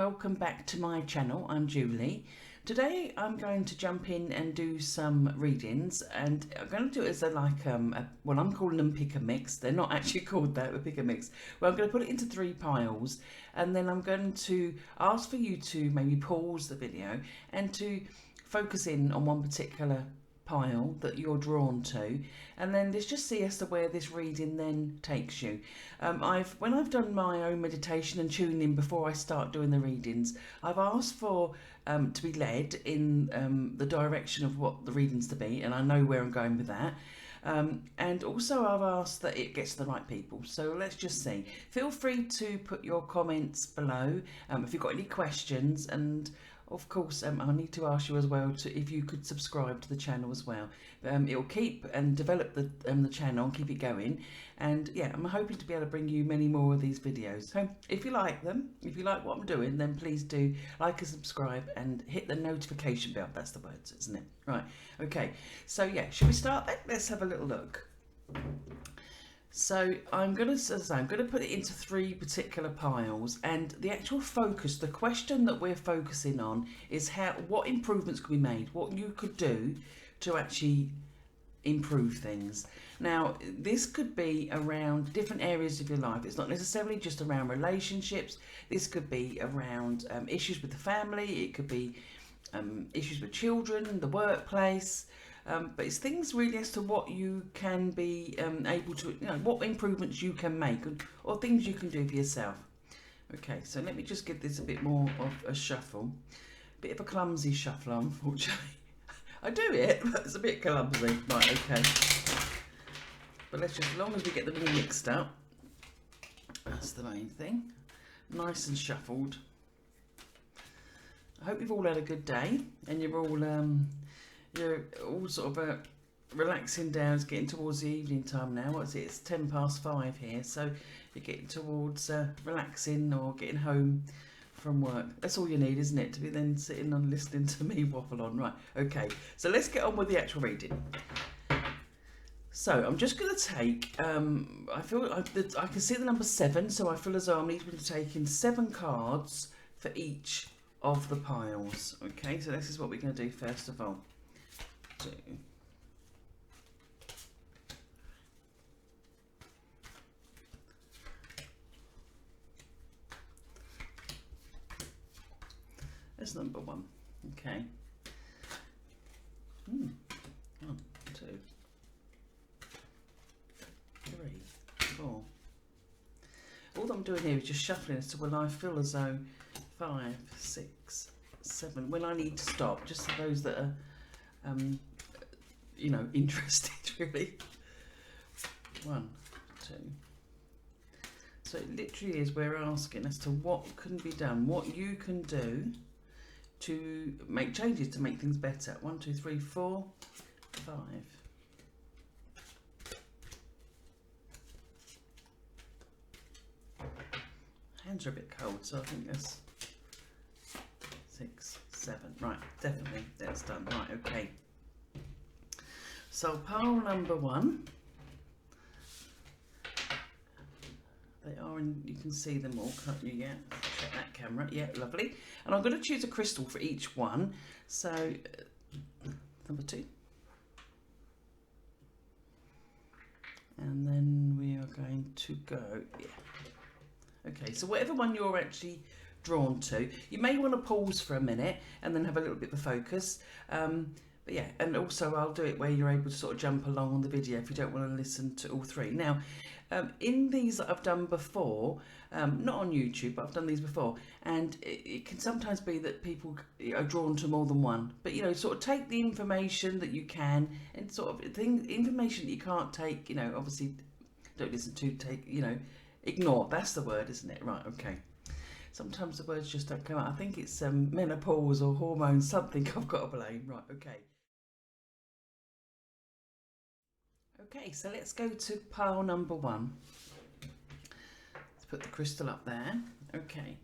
welcome back to my channel. I'm Julie. Today I'm going to jump in and do some readings, and I'm going to do it as well, I'm calling them pick a mix. They're not actually called that, but pick a mix. Well, I'm going to put it into 3 piles, and then I'm going to ask for you to maybe pause the video and to focus in on one particular pile that you're drawn to, and then let's just see as to where this reading then takes you. When I've done my own meditation and tuning before I start doing the readings, I've asked for to be led in the direction of what the reading's to be, and I know where I'm going with that. And also I've asked that it gets to the right people. So let's just see. Feel free to put your comments below if you've got any questions, and of course, I need to ask you as well if you could subscribe to the channel as well. It will keep and develop the channel and keep it going. And yeah, I'm hoping to be able to bring you many more of these videos. So if you like them, if you like what I'm doing, then please do like and subscribe and hit the notification bell. That's the words, isn't it? Right. Okay. So yeah, should we start then? Let's have a little look. So I'm going to put it into 3 particular piles, and the actual focus, the question that we're focusing on is what improvements could be made, what you could do to actually improve things. Now, this could be around different areas of your life. It's not necessarily just around relationships. This could be around issues with the family. It could be issues with children, the workplace. But it's things really as to what you can be able to, what improvements you can make, or things you can do for yourself. Okay, so let me just give this a bit more of a shuffle. Bit of a clumsy shuffle, unfortunately. I do it, but it's a bit clumsy. Right, okay. But let's just, as long as we get them all mixed up, that's the main thing. Nice and shuffled. I hope you've all had a good day, and you're all sort of relaxing down. It's getting towards the evening time now. What is it? It's 5:10 here, so you're getting towards relaxing or getting home from work. That's all you need, isn't it? To be then sitting and listening to me waffle on. Right, okay, so let's get on with the actual reading. So I'm just going to take, I can see the number 7, so I feel as though I'm need to be taking 7 cards for each of the piles. Okay, so this is what we're going to do first of all. That's number 1. Okay. 1, 2, 3, 4. All I'm doing here is just shuffling it, so when I feel as though 5, 6, 7, when I need to stop, just for those that are interested, really. 1, 2. So it literally is, we're asking as to what can be done, what you can do to make changes, to make things better. 1, 2, 3, 4, 5. Hands are a bit cold, so I think that's 6, 7. Right, definitely, that's done. Right, okay. So pile number 1, they are in, you can see them all, can't you? Yeah, check that camera. Yeah, lovely. And I'm going to choose a crystal for each one. So number 2, and then we are going to go, yeah. Okay, so whatever one you're actually drawn to, you may want to pause for a minute and then have a little bit of focus. But yeah, and also I'll do it where you're able to sort of jump along on the video if you don't want to listen to all 3. Now, in these that I've done before, not on YouTube, but I've done these before, and it can sometimes be that people are drawn to more than one. But, sort of take the information that you can, and sort of information that you can't take, obviously don't listen to, ignore. That's the word, isn't it? Right, okay. Sometimes the words just don't come out. I think it's menopause or hormones, something I've got to blame. Right, okay. Okay, so let's go to pile number 1. Let's put the crystal up there. Okay,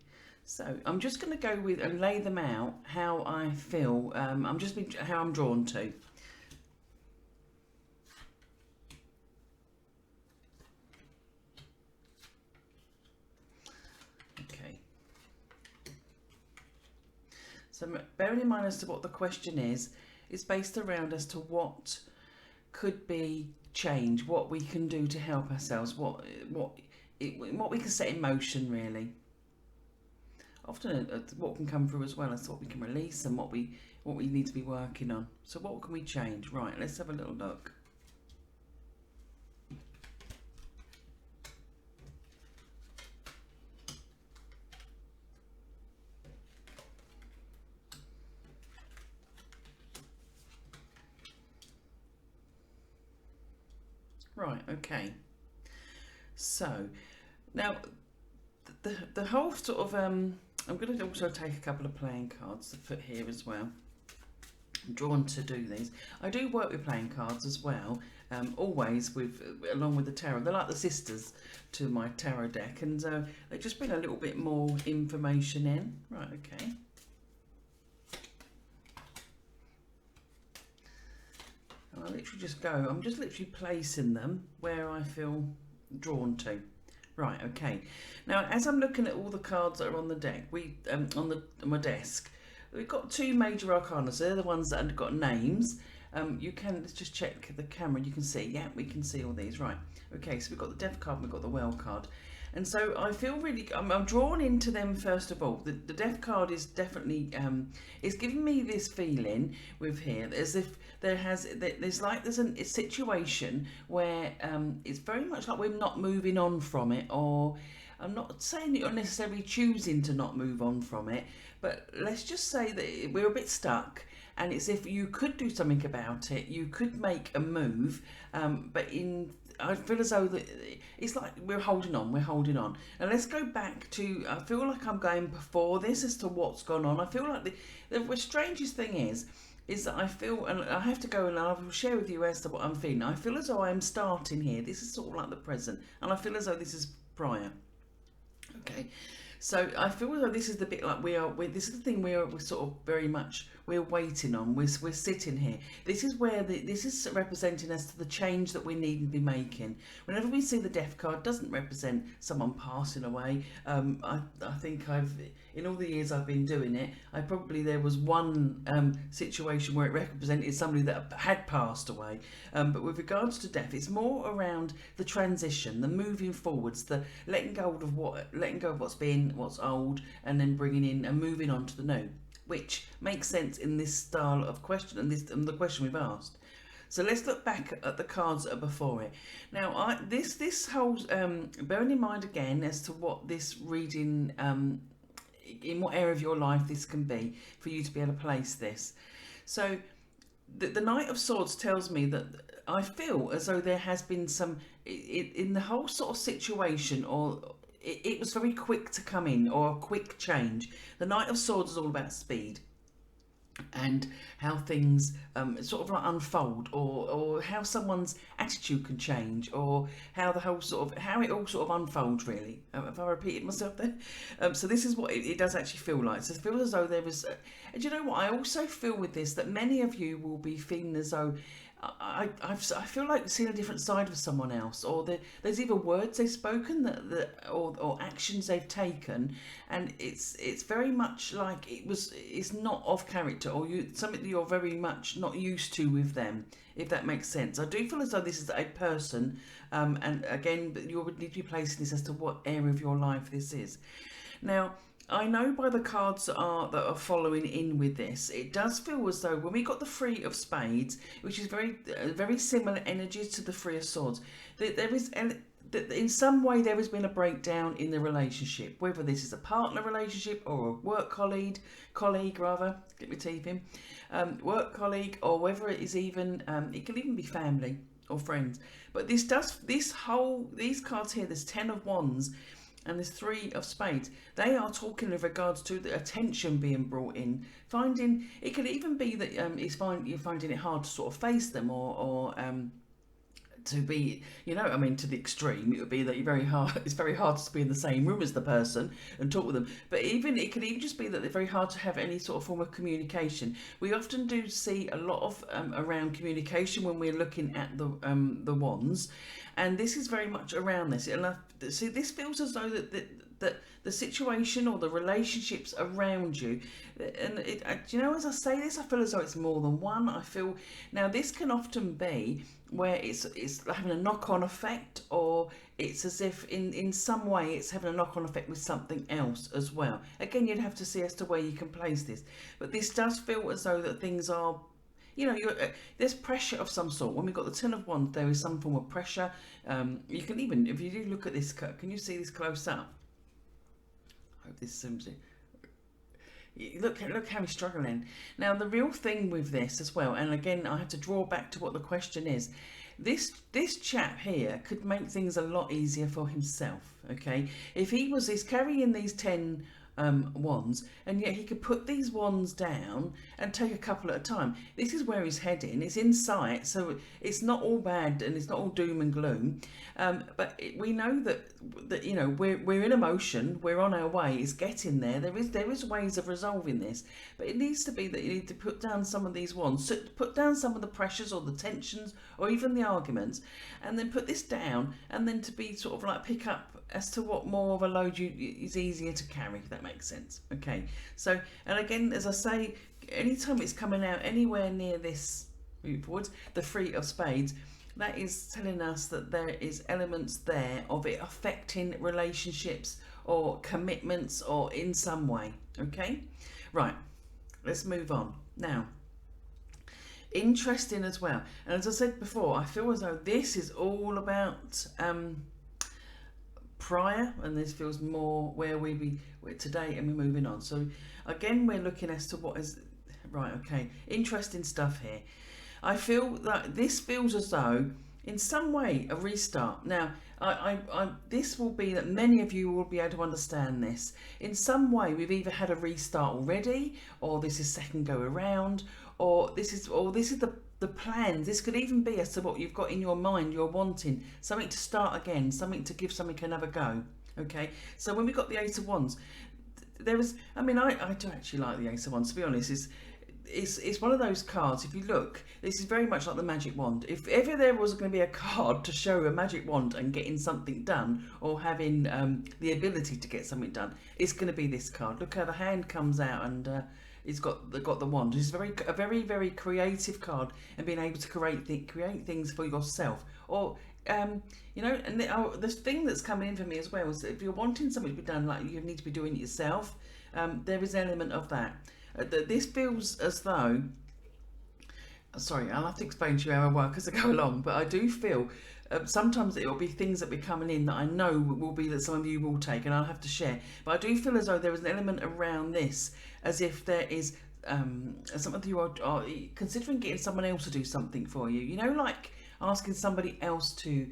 so I'm just going to go with and lay them out how I feel. How I'm drawn to. Okay. So bearing in mind as to what the question is, it's based around as to what could be change, what we can do to help ourselves, what we can set in motion really. Often what can come through as well as what we can release and what we need to be working on. So what can we change? Right, let's have a little look. Right, okay. So now the whole sort of I'm going to also take a couple of playing cards to put here as well. I'm drawn to do these. I do work with playing cards as well, always along with the tarot. They're like the sisters to my tarot deck, and they just bring a little bit more information in. Right, okay. And I literally just go. I'm just literally placing them where I feel drawn to. Right, okay. Now, as I'm looking at all the cards that are on the deck, on my desk, we've got two major arcana. So they're the ones that have got names. Let's just check the camera. You can see, yeah, we can see all these. Right, okay. So we've got the Death card, and we've got the Well card, and so I feel really, I'm drawn into them first of all. The Death card is definitely, it's giving me this feeling with here as if there's a situation where it's very much like we're not moving on from it, or I'm not saying that you're necessarily choosing to not move on from it, but let's just say that we're a bit stuck, and it's if you could do something about it, you could make a move, but I feel as though it's like we're holding on. Now let's go back to, I feel like I'm going before this as to what's gone on. I feel like the strangest thing is that I feel, and I have to go and I will share with you as to what I'm feeling. I feel as though I'm starting here. This is sort of like the present, and I feel as though this is prior. Okay, so I feel as though this is the bit like this is the thing we're sort of very much we're waiting on. We're sitting here. This is where this is representing as to the change that we need to be making. Whenever we see the Death card, doesn't represent someone passing away. I think in all the years I've been doing it, there was one situation where it represented somebody that had passed away. But with regards to death, it's more around the transition, the moving forwards, the letting go of what's been, what's old, and then bringing in and moving on to the new, which makes sense in this style of question and the question we've asked. So let's look back at the cards that are before it. Now, this whole bearing in mind again as to what this reading, in what area of your life this can be for you to be able to place this. So the Knight of Swords tells me that I feel as though there has been some in the whole sort of situation, or it was very quick to come in, or a quick change. The Knight of Swords is all about speed and how things sort of like unfold, or how someone's attitude can change, or how it all sort of unfolds really. Have I repeated myself there? So this is what it does actually feel like. So it feels as though there is, and you know what, I also feel with this that many of you will be feeling as though I feel like seeing a different side of someone else, or there's either words they've spoken or actions they've taken, and it's very much like it's not of character, or something that you're very much not used to with them, if that makes sense. I do feel as though this is a person, and again, you would need to be placing this as to what area of your life this is. Now, I know by the cards that are following in with this, it does feel as though when we got the Three of Spades, which is very similar energies to the Three of Swords, there is in some way there has been a breakdown in the relationship, whether this is a partner relationship or a work colleague rather, get my teeth in, work colleague, or whether it is even it can even be family or friends. But these cards here, there's 10 of Wands and there's 3 of Spades. They are talking with regards to the attention being brought in. It could even be that you're finding it hard to sort of face them, or to be, to the extreme, it would be that it's very hard to be in the same room as the person and talk with them. But it could even just be that they're very hard to have any sort of form of communication. We often do see a lot of around communication when we're looking at the wands, and this is very much around this. And see, this feels as though that that the situation or the relationships around you, and do you know, as I say this, I feel as though it's more than one. I feel now this can often be where it's having a knock-on effect, or it's as if in some way it's having a knock-on effect with something else as well. Again, you'd have to see as to where you can place this, but this does feel as though that things are, you know, there's pressure of some sort. When we've got the Ten of Wands, there is some form of pressure. You can even, if you do look at this, can you see this close up? I hope this zooms in. Look how he's struggling. Now, the real thing with this as well, and again, I have to draw back to what the question is. This chap here could make things a lot easier for himself, okay? If he's carrying these 10 wands, and yet he could put these wands down and take a couple at a time. This is where he's heading. It's in sight, so it's not all bad and it's not all doom and gloom. But we know that you know, we're in emotion. We're on our way. It's getting there. There is ways of resolving this, but it needs to be that you need to put down some of these wands, so put down some of the pressures or the tensions or even the arguments, and then put this down, and then to be sort of like pick up as to what more of a load is easier to carry, if that makes sense. Okay, so, and again, as I say, anytime it's coming out anywhere near this, moving forwards, the Three of Spades, that is telling us that there is elements there of it affecting relationships or commitments or in some way. Okay, right, let's move on now. Interesting as well, and as I said before, I feel as though this is all about prior, and this feels more where we're today, and we're moving on. So again, we're looking as to what is right. Okay, interesting stuff here. I feel that this feels as though in some way a restart. Now this will be that many of you will be able to understand this in some way. We've either had a restart already, or this is second go around, or this is the plans. This could even be as to what you've got in your mind. You're wanting something to start again, something to give something another go. Okay, so when we got the Ace of Wands, there is, I mean, I do actually like the Ace of Wands, to be honest. It's one of those cards, if you look, this is very much like the magic wand. If ever there was going to be a card to show a magic wand and getting something done, or having the ability to get something done, it's going to be this card. Look how the hand comes out, and it's got the wand. It's a very very creative card, and being able to create things for yourself, or you know. And the thing that's coming in for me as well is that if you're wanting something to be done, like you need to be doing it yourself, there is an element of that. This feels as though, sorry, I'll have to explain to you how I work as I go along, but I do feel sometimes it will be things that be coming in that I know will be that some of you will take, and I'll have to share. But I do feel as though there is an element around this, as if there is some of you are considering getting someone else to do something for you. You know, like asking somebody else to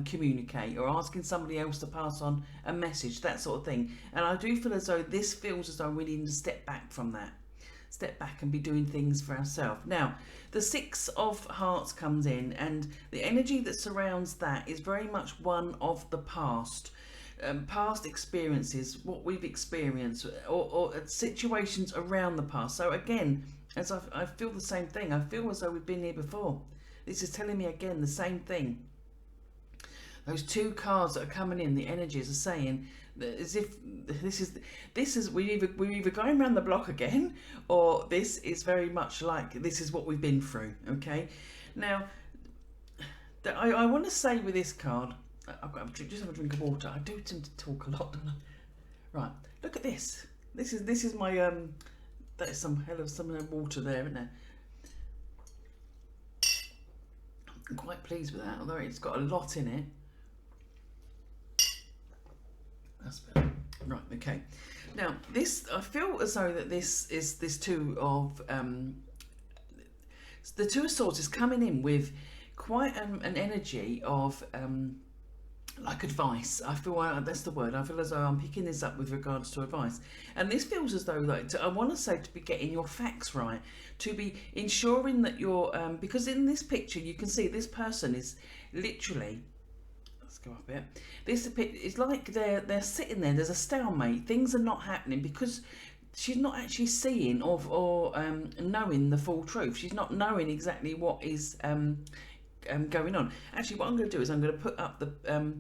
communicate, or asking somebody else to pass on a message, that sort of thing. And I do feel as though this feels as though we need to step back from that. Step back and be doing things for ourselves. Now, the Six of Hearts comes in, and the energy that surrounds that is very much one of the past. Past experiences, what we've experienced, or situations around the past. So again, as I feel the same thing. I feel as though we've been here before. This is telling me again the same thing. Those two cards that are coming in, the energies are saying, as if this is we're either going around the block again, or this is very much like this is what we've been through. Okay, now I want to say with this card, I've got to just have a drink of water. I do tend to talk a lot, don't I? Right, look at this. This is my that is some hell of some water there, isn't there? I'm quite pleased with that, although it's got a lot in it. That's better. Right, okay. Now, this, I feel as though that this Two of the Two of Swords is coming in with quite an energy of like advice. I feel that's the word. I feel as though I'm picking this up with regards to advice, and this feels as though like I want to say to be getting your facts right, to be ensuring that you're because in this picture you can see this person is literally. Go up a bit. This is like they're sitting there. There's a stalemate. Things are not happening because she's not actually seeing or knowing the full truth. She's not knowing exactly what is going on. Actually, what I'm going to do is I'm going to put up the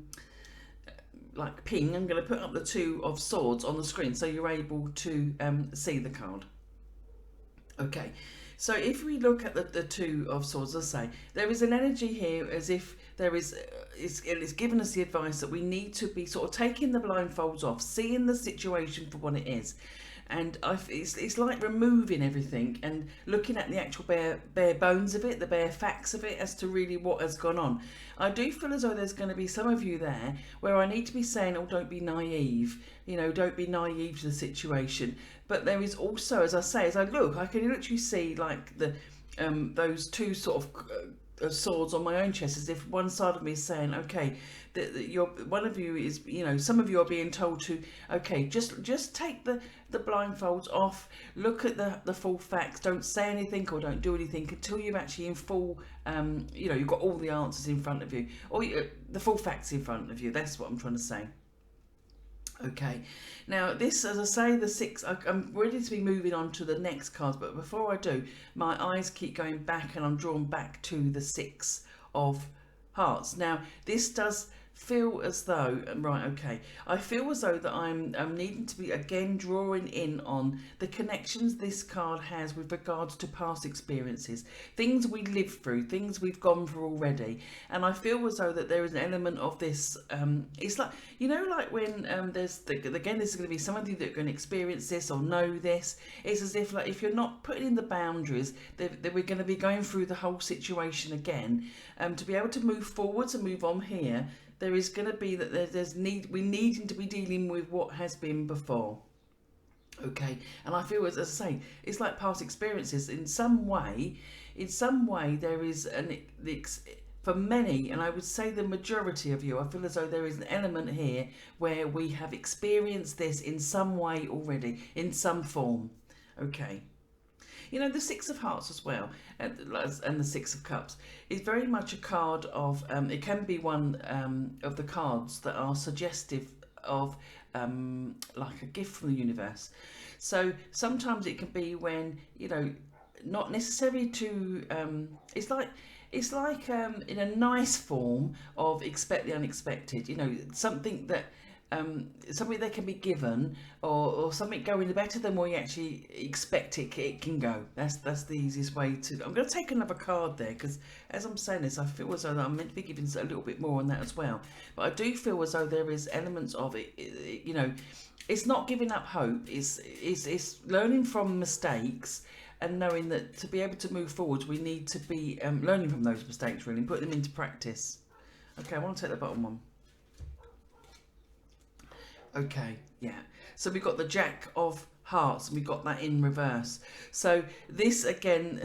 like ping, I'm going to put up the Two of Swords on the screen so you're able to see the card. Okay, so if we look at the Two of Swords, as I say, there is an energy here as if there is, it's given us the advice that we need to be sort of taking the blindfolds off, seeing the situation for what it is. And it's like removing everything and looking at the actual bare bones of it, the bare facts of it, as to really what has gone on. I do feel as though there's going to be some of you there where I need to be saying, oh, don't be naive, you know, don't be naive to the situation. But there is also, as I say, as I look, I can literally see like the those two sort of swords on my own chest, as if one side of me is saying, okay, you're, one of you is, you know, some of you are being told to, okay, just take the blindfolds off, look at the full facts, don't say anything or don't do anything until you're actually in full, you know, you've got all the answers in front of you, or the full facts in front of you. That's what I'm trying to say. Okay, now this, as I say, the six, I'm ready to be moving on to the next cards, but before I do, my eyes keep going back and I'm drawn back to the Six of Hearts. Now this does feel as though, right, okay, I feel as though that I'm needing to be again drawing in on the connections this card has with regards to past experiences, things we lived through, things we've gone through already. And I feel as though that there is an element of this, it's like, you know, like when there's again, there's going to be some of you that are going to experience this or know this. It's as if, like, if you're not putting in the boundaries, that we're going to be going through the whole situation again, to be able to move forwards and move on here. There is going to be that we're needing to be dealing with what has been before. Okay, and I feel, as I say, it's like past experiences. In some way there is for many, and I would say the majority of you, I feel as though there is an element here where we have experienced this in some way already, in some form. Okay. You know, the Six of Hearts as well, and the Six of Cups is very much a card of, it can be one of the cards that are suggestive of like a gift from the universe. So sometimes it can be when, you know, not necessarily to, it's like in a nice form of expect the unexpected, you know, something that can be given, or something going better than what you actually expect it can go. That's the easiest way to. I'm going to take another card there, because as I'm saying this, I feel as though I'm meant to be giving a little bit more on that as well. But I do feel as though there is elements of it, you know, it's not giving up hope. It's learning from mistakes and knowing that to be able to move forward, we need to be learning from those mistakes, really, and put them into practice. Okay, I want to take the bottom one. Okay, yeah. So we've got the Jack of Hearts, and we've got that in reverse. So this again,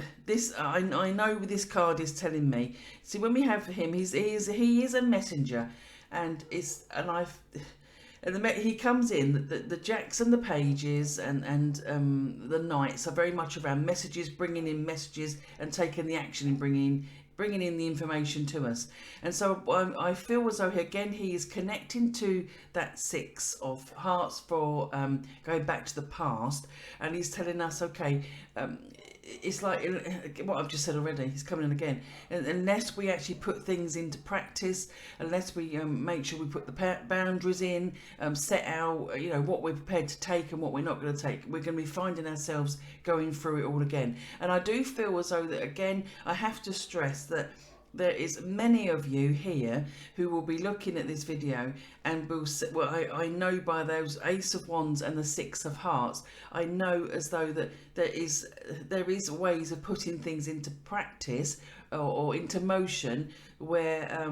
I know this card is telling me. See, when we have him, he is a messenger, and he comes in. The Jacks and the Pages and the Knights are very much around messages, bringing in messages and taking the action and bringing in the information to us. And so I feel as though again he is connecting to that Six of Hearts for going back to the past, and he's telling us, okay, it's like what I've just said already, he's coming in again, and unless we actually put things into practice, unless we make sure we put the boundaries in, set out, you know, what we're prepared to take and what we're not going to take, we're going to be finding ourselves going through it all again. And I do feel as though that, again, I have to stress that there is many of you here who will be looking at this video and will, well, I know by those Ace of Wands and the Six of Hearts, I know as though that there is ways of putting things into practice or into motion where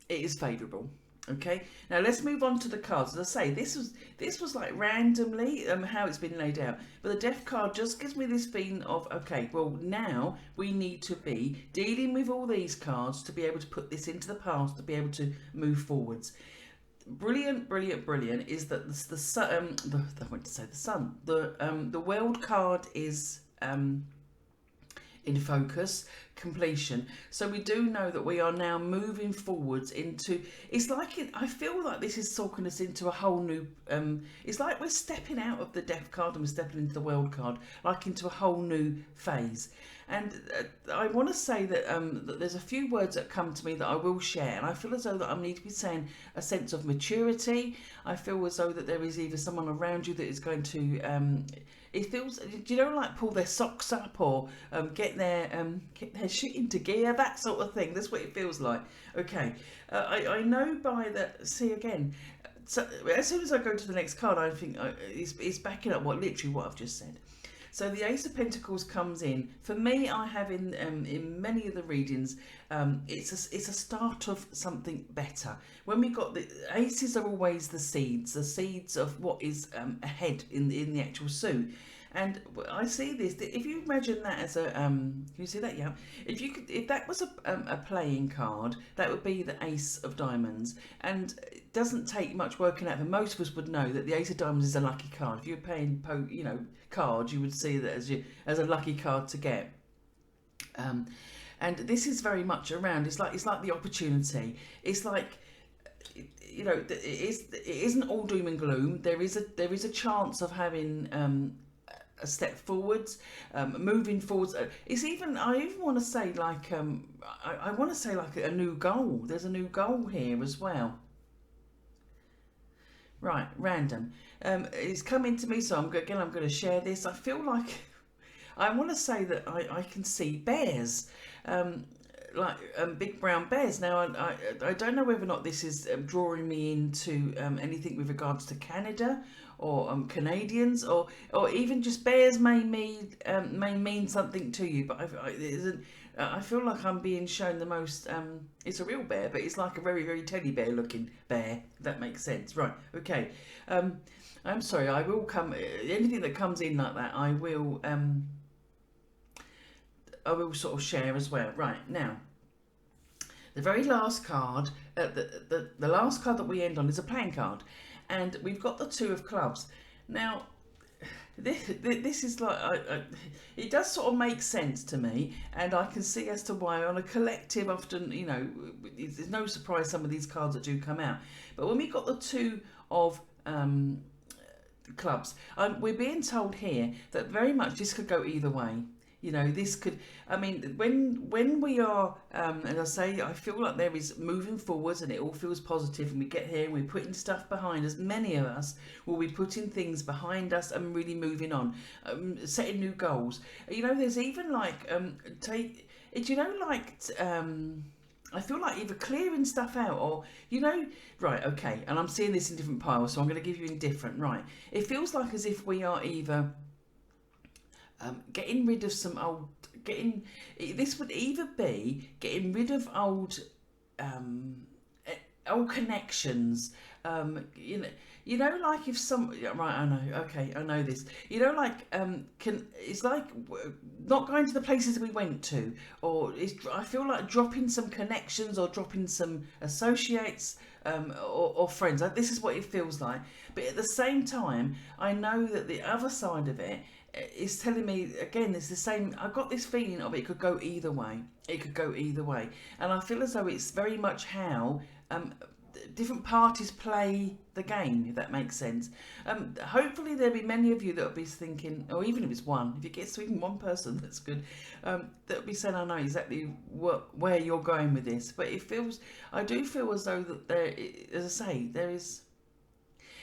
it is favourable. Okay, now let's move on to the cards. As I say, this was like randomly how it's been laid out, but the Death card just gives me this feeling of, okay, well, now we need to be dealing with all these cards to be able to put this into the past, to be able to move forwards. Brilliant, brilliant, brilliant is that the sun, I want to say the sun, the World card is in focus. completion. So we do know that we are now moving forwards into, it's like I feel like this is talking us into a whole new, it's like we're stepping out of the death card and we're stepping into the world card, like into a whole new phase. And I want to say that there's a few words that come to me that I will share, and I feel as though that I need to be saying a sense of maturity. I feel as though that there is either someone around you that is going to, it feels, do you know, like pull their socks up or get their shit into gear, that sort of thing. That's what it feels like. Okay, I know by that. See again. So as soon as I go to the next card, I think it's backing up literally what I've just said. So the Ace of Pentacles comes in. For me, I have in many of the readings, it's a start of something better. When we got the aces are always the seeds of what is ahead in the actual suit. And I see this. If you imagine that as a, can you see that? Yeah. If that was a playing card, that would be the Ace of Diamonds. And it doesn't take much working out. For most of us would know that the Ace of Diamonds is a lucky card. If you're playing, cards, you would see that as a lucky card to get. And this is very much around. It's like the opportunity. It's like, it isn't all doom and gloom. There is a chance of having a step forwards, moving forwards. It's even, I even want to say like, I want to say like a new goal. There's a new goal here as well. Right, random. It's coming to me, so I'm going to share this. I feel like I want to say that I can see bears, big brown bears. Now, I don't know whether or not this is drawing me into anything with regards to Canada or Canadians, or even just bears may mean something to you. But I feel like I'm being shown the most. It's a real bear, but it's like a very, very teddy bear looking bear. If that makes sense, right? Okay. I'm sorry. I will come. Anything that comes in like that, I will sort of share as well. Right now, the very last card, the last card that we end on is a playing card, and we've got the Two of Clubs. Now, this is like, it does sort of make sense to me, and I can see as to why on a collective often, there's no surprise some of these cards that do come out. But when we got the Two of Clubs, we're being told here that very much this could go either way. This could, when we are, as I say, I feel like there is moving forwards and it all feels positive, and we get here and we're putting stuff behind us. Many of us will be putting things behind us and really moving on, setting new goals. There's even like, I feel like either clearing stuff out or, right, okay, and I'm seeing this in different piles, so I'm going to give you in different, right. It feels like as if we are either getting rid of some old, this would either be getting rid of old connections, like if some, right, I know, okay, I know this, it's like not going to the places we went to, or I feel like dropping some connections or dropping some associates, or friends. This is what it feels like. But at the same time, I know that the other side of it is telling me, again, it's the same. I've got this feeling of it could go either way. It could go either way. And I feel as though it's very much how different parties play the game, if that makes sense. Hopefully there'll be many of you that will be thinking, or even if it's one, if it gets to even one person, that's good, that will be saying, I know exactly where you're going with this. But I do feel as though that there, as I say,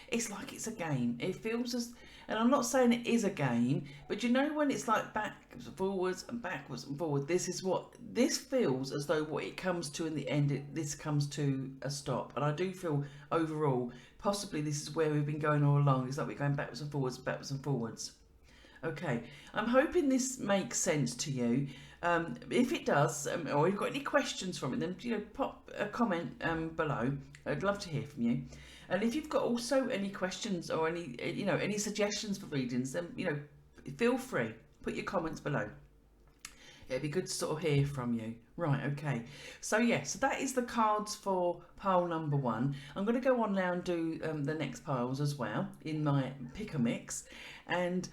it's like it's a game. It feels as, and I'm not saying it is a game, but when it's like backwards and forwards and backwards and forwards, this feels as though what it comes to in the end, this comes to a stop. And I do feel overall, possibly this is where we've been going all along. It's like we're going backwards and forwards, backwards and forwards. Okay, I'm hoping this makes sense to you. If it does, or you've got any questions from it, then pop a comment below. I'd love to hear from you. And if you've got also any questions or any suggestions for readings, then feel free, put your comments below. It'd be good to sort of hear from you. Right, okay. So so that is the cards for pile number 1. I'm going to go on now and do the next piles as well in my pick a mix. And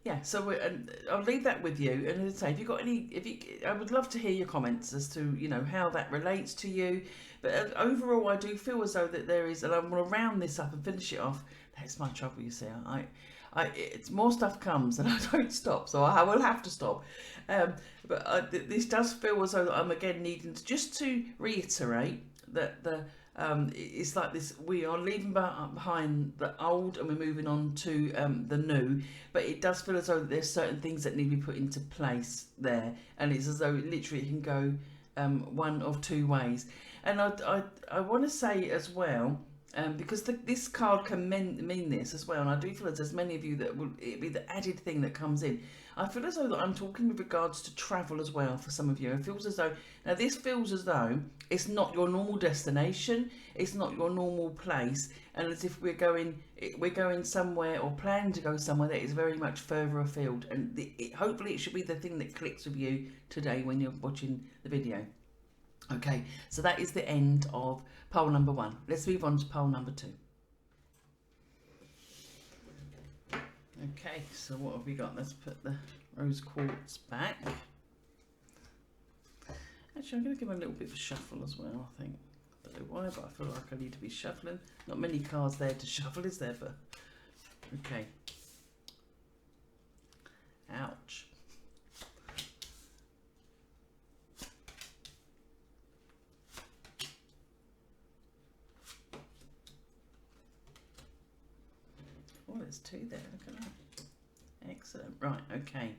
yeah, so and I'll leave that with you. And as I say, if you got any, I would love to hear your comments as to how that relates to you. But overall, I do feel as though that there is, and I want to round this up and finish it off. That's my trouble, you see. It's more stuff comes and I don't stop, so I will have to stop. But this does feel as though I'm again needing to just to reiterate that it's like this: we are leaving behind the old and we're moving on to the new. But it does feel as though there's certain things that need to be put into place there, and it's as though literally it can go one of two ways. And I want to say as well. Because this card can mean this as well, and I do feel as there's many of you that will it be the added thing that comes in. I feel as though that I'm talking with regards to travel as well for some of you. It feels as though this feels as though it's not your normal destination, it's not your normal place, and as if we're going somewhere or planning to go somewhere that is very much further afield. And hopefully it should be the thing that clicks with you today when you're watching the video. Okay, so that is the end of pile number 1. Let's move on to pile number 2. Okay, so what have we got? Let's put the rose quartz back. Actually, I'm going to give it a little bit of a shuffle as well, I think. I don't know why, but I feel like I need to be shuffling. Not many cards there to shuffle, is there? But okay. Ouch. Oh, there's 2 there, look at that. Excellent. Right, okay.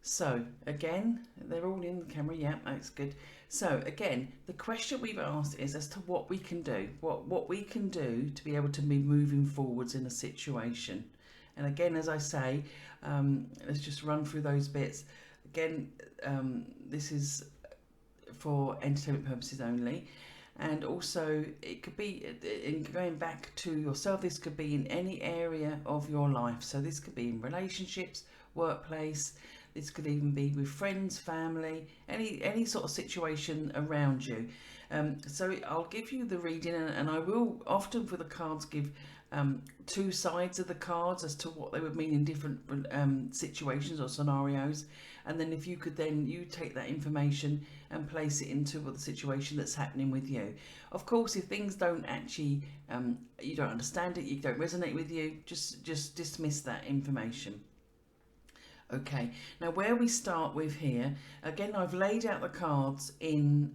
So, again, they're all in the camera, yeah, that's good. So, again, the question we've asked is as to what we can do, what we can do to be able to be moving forwards in a situation. And again, as I say, let's just run through those bits. Again, this is for entertainment purposes only. And also, it could be, in going back to yourself, this could be in any area of your life. So this could be in relationships, workplace, this could even be with friends, family, any sort of situation around you. So I'll give you the reading, and I will often for the cards give 2 sides of the cards as to what they would mean in different situations or scenarios. And then if you could then you take that information and place it into the situation that's happening with you. Of course, if things don't actually, you don't understand it, you don't resonate with you, just dismiss that information. Okay, now where we start with here, again, I've laid out the cards in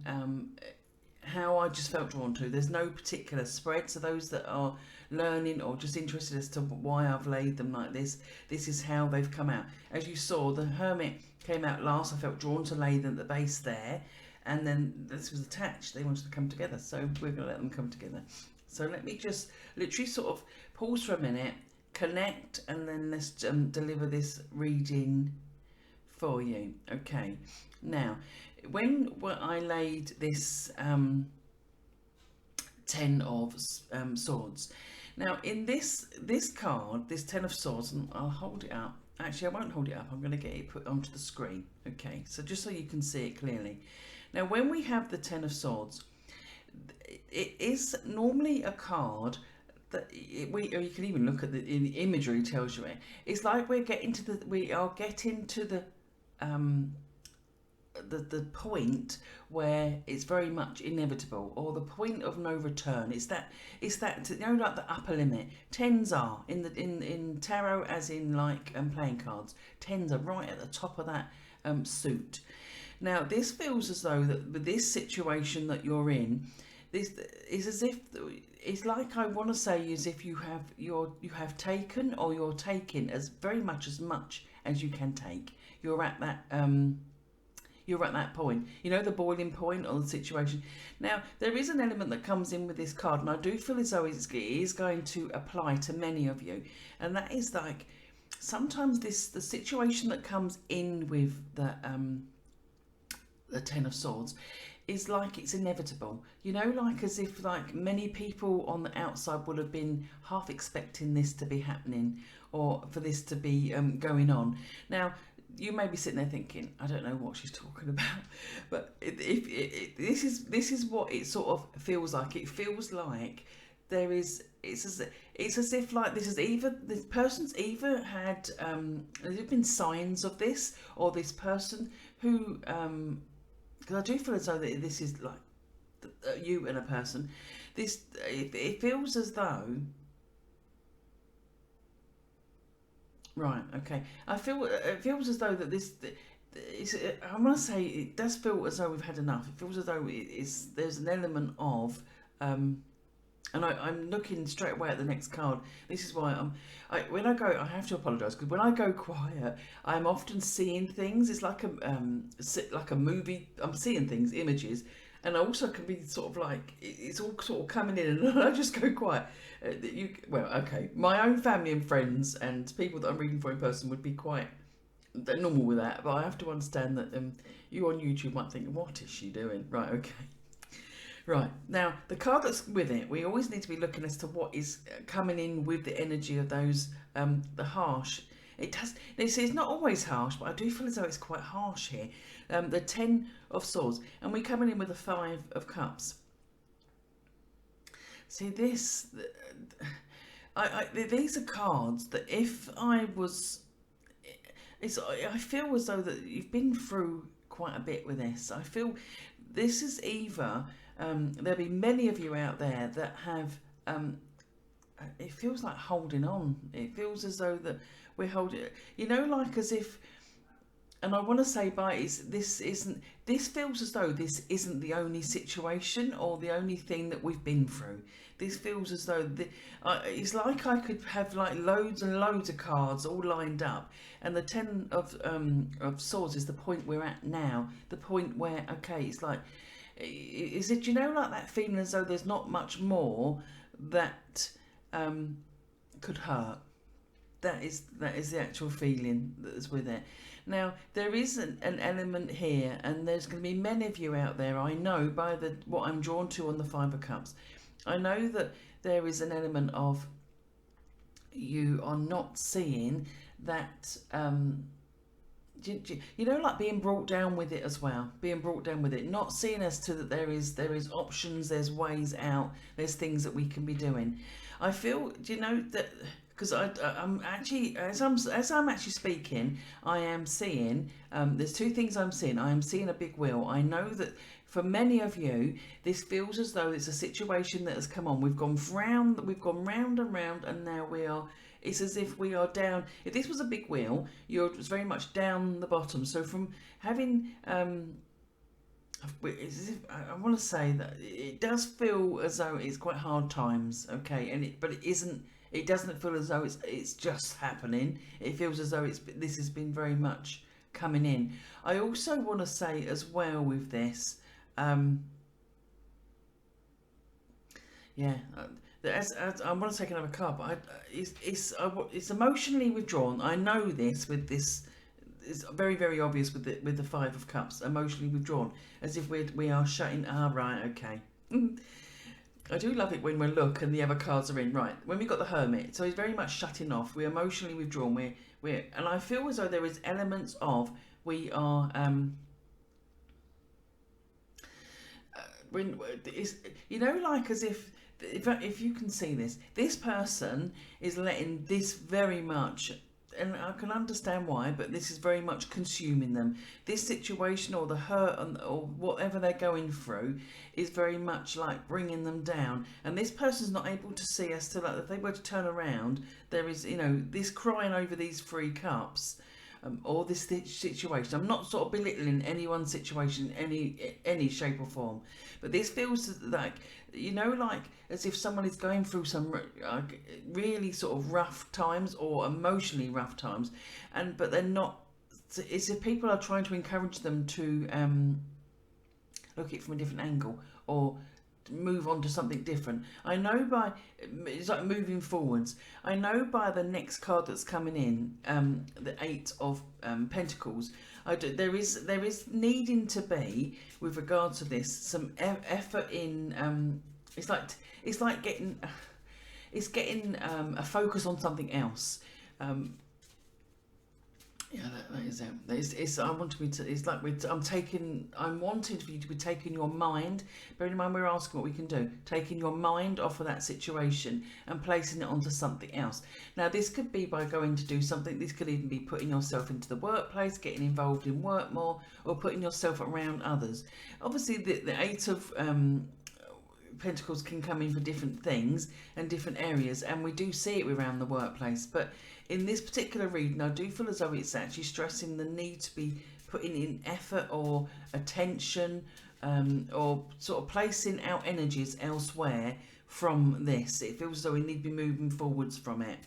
how I just felt drawn to. There's no particular spread, so those that are learning or just interested as to why I've laid them like this is how they've come out. As you saw, the Hermit came out last. I felt drawn to lay them at the base there, and then this was attached. They wanted to come together, so we're going to let them come together. So let me just literally sort of pause for a minute, connect, and then let's deliver this reading for you. Okay, now when I laid this 10 of swords, now in this card, this 10 of swords, and I'll hold it up. Actually, I won't hold it up. I'm going to get it put onto the screen. Okay, so just so you can see it clearly. Now, when we have the 10 of swords, it is normally a card that or you can even look at the imagery tells you it. It's like we are getting to the point where it's very much inevitable, or the point of no return. It's that like the upper limit. 10s are in tarot, as in like playing cards. 10s are right at the top of that suit. Now this feels as though that with this situation that you're in, this is as if it's like, I want to say, as if you have taken, or you're taking as much as you can take. You're at that point, the boiling point or the situation. Now, there is an element that comes in with this card, and I do feel as though it is going to apply to many of you. And that is like, sometimes the situation that comes in with the 10 of swords is like it's inevitable. Like as if like many people on the outside would have been half expecting this to be happening, or for this to be going on. Now, you may be sitting there thinking, I don't know what she's talking about, but this is what it sort of feels like. It feels like there is, it's as if like this person's either had there's been signs of this, or this person who because I do feel as though that this is like you and a person. This it feels as though. Right. Okay. I feel it feels as though that this. I want to say it does feel as though we've had enough. It feels as though there's an element of, and I'm looking straight away at the next card. This is why when I go, I have to apologise, because when I go quiet, I'm often seeing things. It's like a movie. I'm seeing things, images, and I also can be sort of like it's all sort of coming in, and I just go quiet. Okay, my own family and friends and people that I'm reading for in person would be quite they're normal with that, but I have to understand that you on YouTube might think, what is she doing? Right, okay. Right, now the card that's with it, we always need to be looking as to what is coming in with the energy of those, the harsh. It's not always harsh, but I do feel as though it's quite harsh here. The 10 of Swords, and we're coming in with the 5 of Cups. See this, these are cards that if I was, I feel as though that you've been through quite a bit with this. I feel this is either, there'll be many of you out there that have, it feels like holding on. It feels as though that we're holding, like as if, and I want to say this feels as though this isn't the only situation or the only thing that we've been through. This feels as though it's like I could have like loads and loads of cards all lined up, and the 10 of Swords is the point we're at now. The point where, okay, it's like, is it, like that feeling as though there's not much more that could hurt. That is the actual feeling that's with it. Now, there is an element here, and there's going to be many of you out there, I know, by what I'm drawn to on the 5 of Cups. I know that there is an element of you are not seeing that, like being brought down with it as well. Being brought down with it. Not seeing as to that there is options, there's ways out, there's things that we can be doing. I feel, that... Because I'm actually, as I'm actually speaking, I am seeing, there's 2 things I'm seeing. I am seeing a big wheel. I know that for many of you, this feels as though it's a situation that has come on. We've gone round and round, and now it's as if we are down. If this was a big wheel, you're very much down the bottom. So from having, it's as if, I want to say that it does feel as though it's quite hard times, okay, but it isn't. It doesn't feel as though it's just happening. It feels as though this has been very much coming in. I also want to say as well with this, as I want to take another card, but it's emotionally withdrawn. I know this with this. It's very, very obvious with the 5 of Cups, emotionally withdrawn, as if we are shutting. Right, okay. I do love it when we look and the other cards are in. Right, when we got the Hermit, so he's very much shutting off. We're emotionally withdrawn. And I feel as though there is elements of we are when it's, like as if you can see this person is letting this very much. And I can understand why, but this is very much consuming them. This situation or the hurt or whatever they're going through is very much like bringing them down. And this person's not able to see as to, like, if they were to turn around, there is, this crying over these 3 cups, or this situation. I'm not sort of belittling anyone's situation in any shape or form, but this feels like, like as if someone is going through some really sort of rough times or emotionally rough times, but they're not. It's if people are trying to encourage them to look at it from a different angle or move on to something different. I know it's like moving forwards. I know by the next card that's coming in, the 8 of Pentacles, there is needing to be, with regard to this, some effort in. It's like getting a focus on something else. Yeah, that is it. It's, I want to be. It's like I'm wanting for you to be taking your mind. Bearing in mind, we're asking what we can do. Taking your mind off of that situation and placing it onto something else. Now, this could be by going to do something. This could even be putting yourself into the workplace, getting involved in work more, or putting yourself around others. Obviously, the eight of Pentacles can come in for different things and different areas, and we do see it around the workplace. But in this particular reading, I do feel as though it's actually stressing the need to be putting in effort or attention, or sort of placing our energies elsewhere from this. It feels as though we need to be moving forwards from it.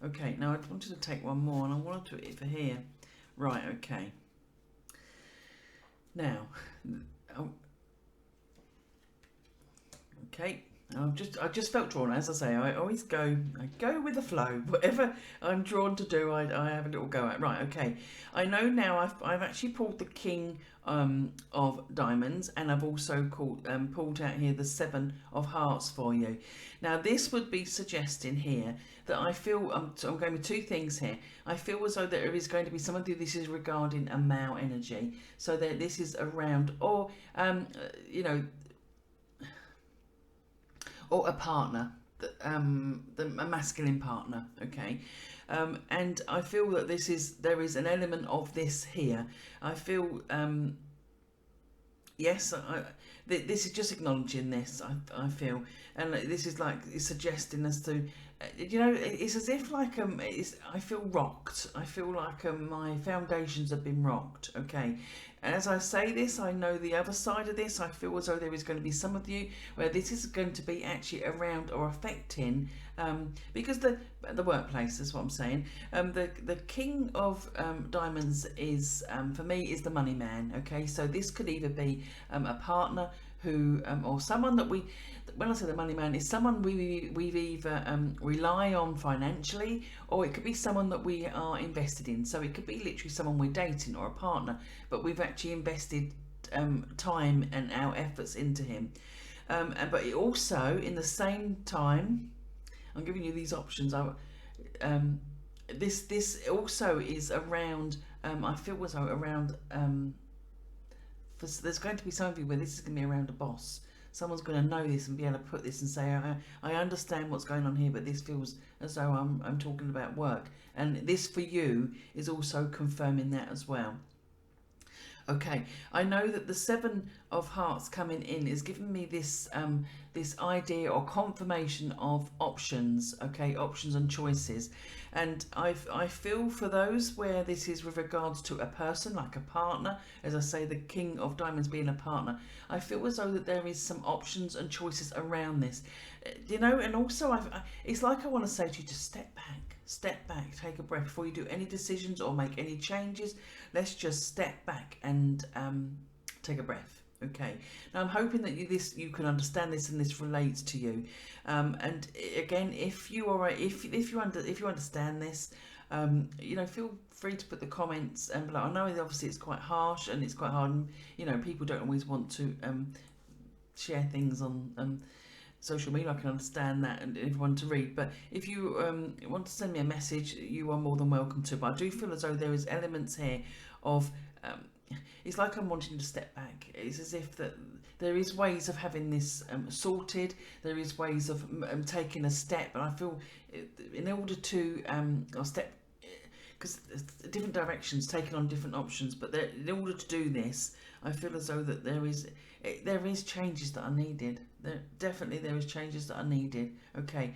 Okay, now I wanted to take one more, and I wanted to do it for here. Right, okay. Now, okay, I just felt drawn. As I say, I always go with the flow. Whatever I'm drawn to do, I have a little go at. Right, okay. I know now. I've actually pulled the King of Diamonds, and I've also pulled out here the Seven of Hearts for you. Now, this would be suggesting here that I feel so I'm going with two things here. I feel as though there is going to be some of this is regarding a male energy, so that this is around, or you know, or a partner, a masculine partner, okay? And I feel that there is an element of this here. I feel, yes, this is just acknowledging this, I feel. And this is like, it's suggesting us to, you know, it's as if like, I feel rocked. I feel like my foundations have been rocked, okay? And as I say this, I know the other side of this. I feel as though there is going to be some of you where this is going to be actually around or affecting, because the workplace is what I'm saying. The King of Diamonds is, for me, is the money man. Okay, so this could either be a partner who, or someone that we, when I say the money man, is someone we've either rely on financially, or it could be someone that we are invested in. So it could be literally someone we're dating or a partner, but we've actually invested time and our efforts into him. But it also, in the same time, I'm giving you these options. This also is around. I feel as though around. There's going to be some of you where this is going to be around a boss. Someone's going to know this and be able to put this and say, I understand what's going on here, but this feels as though I'm talking about work. And this for you is also confirming that as well. Okay, I know that the Seven of Hearts coming in is giving me this this idea or confirmation of options, okay, options and choices. And I feel for those where this is with regards to a person, like a partner, as I say, the King of Diamonds being a partner, I feel as though that there is some options and choices around this, you know. And also it's like I want to say to you to step back, take a breath before you do any decisions or make any changes. Let's just step back and take a breath. Okay. Now I'm hoping that you can understand this and this relates to you. And again, if you understand this, you know, feel free to put the comments and below. I know obviously it's quite harsh and it's quite hard. And, you know, people don't always want to share things on social media. I can understand that, and everyone to read. But if you want to send me a message, you are more than welcome to. But I do feel as though there is elements here of it's like I'm wanting to step back. It's as if that there is ways of having this sorted. There is ways of taking a step, and I feel in order to or step, because different directions taking on different options. But in order to do this, I feel as though that there is changes that are needed. There is changes that are needed. Okay,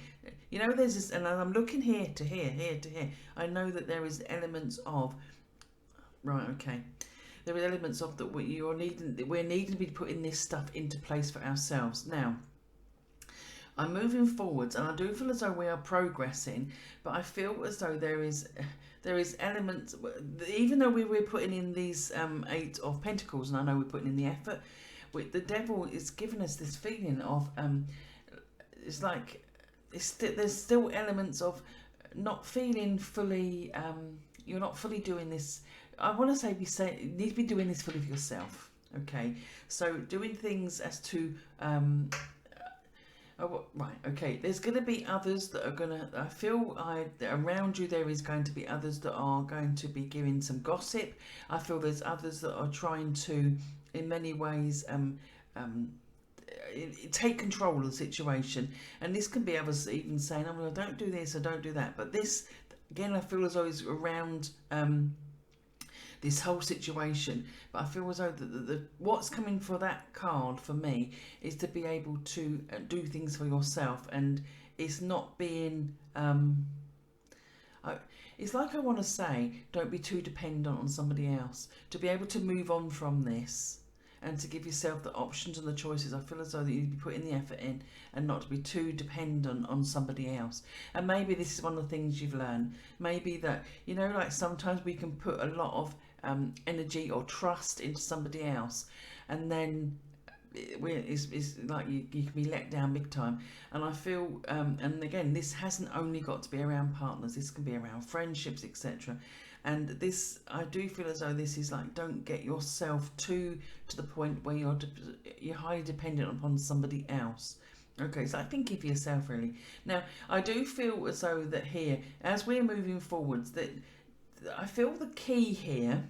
you know, there's this, and I'm looking here to here to here. I know that there is elements of, right, okay, there are elements of that we're needing to be putting this stuff into place for ourselves. Now, I'm moving forwards, and I do feel as though we are progressing, but I feel as though there is elements, even though we're putting in these Eight of Pentacles, and I know we're putting in the effort, the devil is giving us this feeling of it's like there's still elements of not feeling fully, you're not fully doing this. I want to say you need to be doing this fully for yourself. Okay, so doing things as to Right, okay. There's going to be others that are going to. I feel that around you there is going to be others that are going to be giving some gossip. I feel there's others that are trying to, in many ways, um, take control of the situation. And this can be others even saying, "Oh, well, don't do this or don't do that." But this, again, I feel as though it's around. This whole situation, but I feel as though what's coming for that card for me is to be able to do things for yourself, and it's not being it's like I want to say, don't be too dependent on somebody else, to be able to move on from this and to give yourself the options and the choices. I feel as though that you'd be putting the effort in and not to be too dependent on somebody else. And maybe this is one of the things you've learned. Maybe that, like sometimes we can put a lot of energy or trust into somebody else, and then it's like you can be let down big time. And I feel, and again, this hasn't only got to be around partners, this can be around friendships, etc. And this, I do feel as though this is like, don't get yourself to the point where you're highly dependent upon somebody else. Okay, so I think for yourself really. Now, I do feel as though that here, as we're moving forwards, that I feel the key here,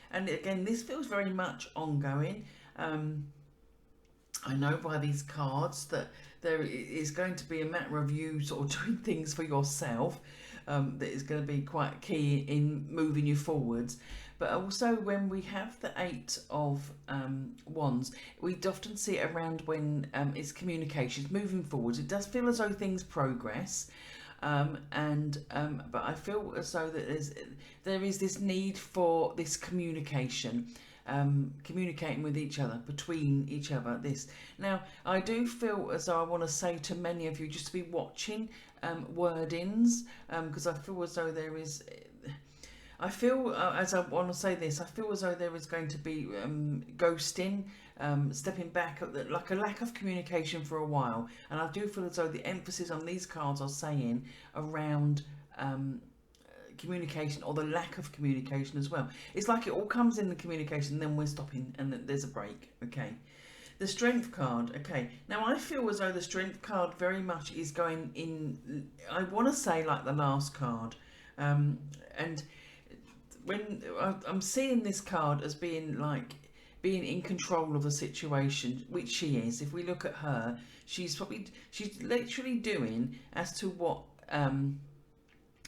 and again, this feels very much ongoing. I know by these cards that there is going to be a matter of you sort of doing things for yourself that is going to be quite key in moving you forwards. But also when we have the Eight of Wands, we often see it around when it's communications, moving forwards. It does feel as though things progress. But I feel as though that there is this need for this communication, communicating with each other, between each other. This now, I do feel as though I want to say to many of you just to be watching wordings, because I feel as though there is. I feel, as I want to say this, I feel as though there is going to be ghosting, stepping back, like a lack of communication for a while. And I do feel as though the emphasis on these cards are saying around communication, or the lack of communication as well. It's like it all comes in the communication, then we're stopping and there's a break. Okay. The Strength card. Okay. Now I feel as though the Strength card very much is going in, I want to say like the last card. And when I'm seeing this card as being in control of the situation, which she is. If we look at her, she's literally doing as to what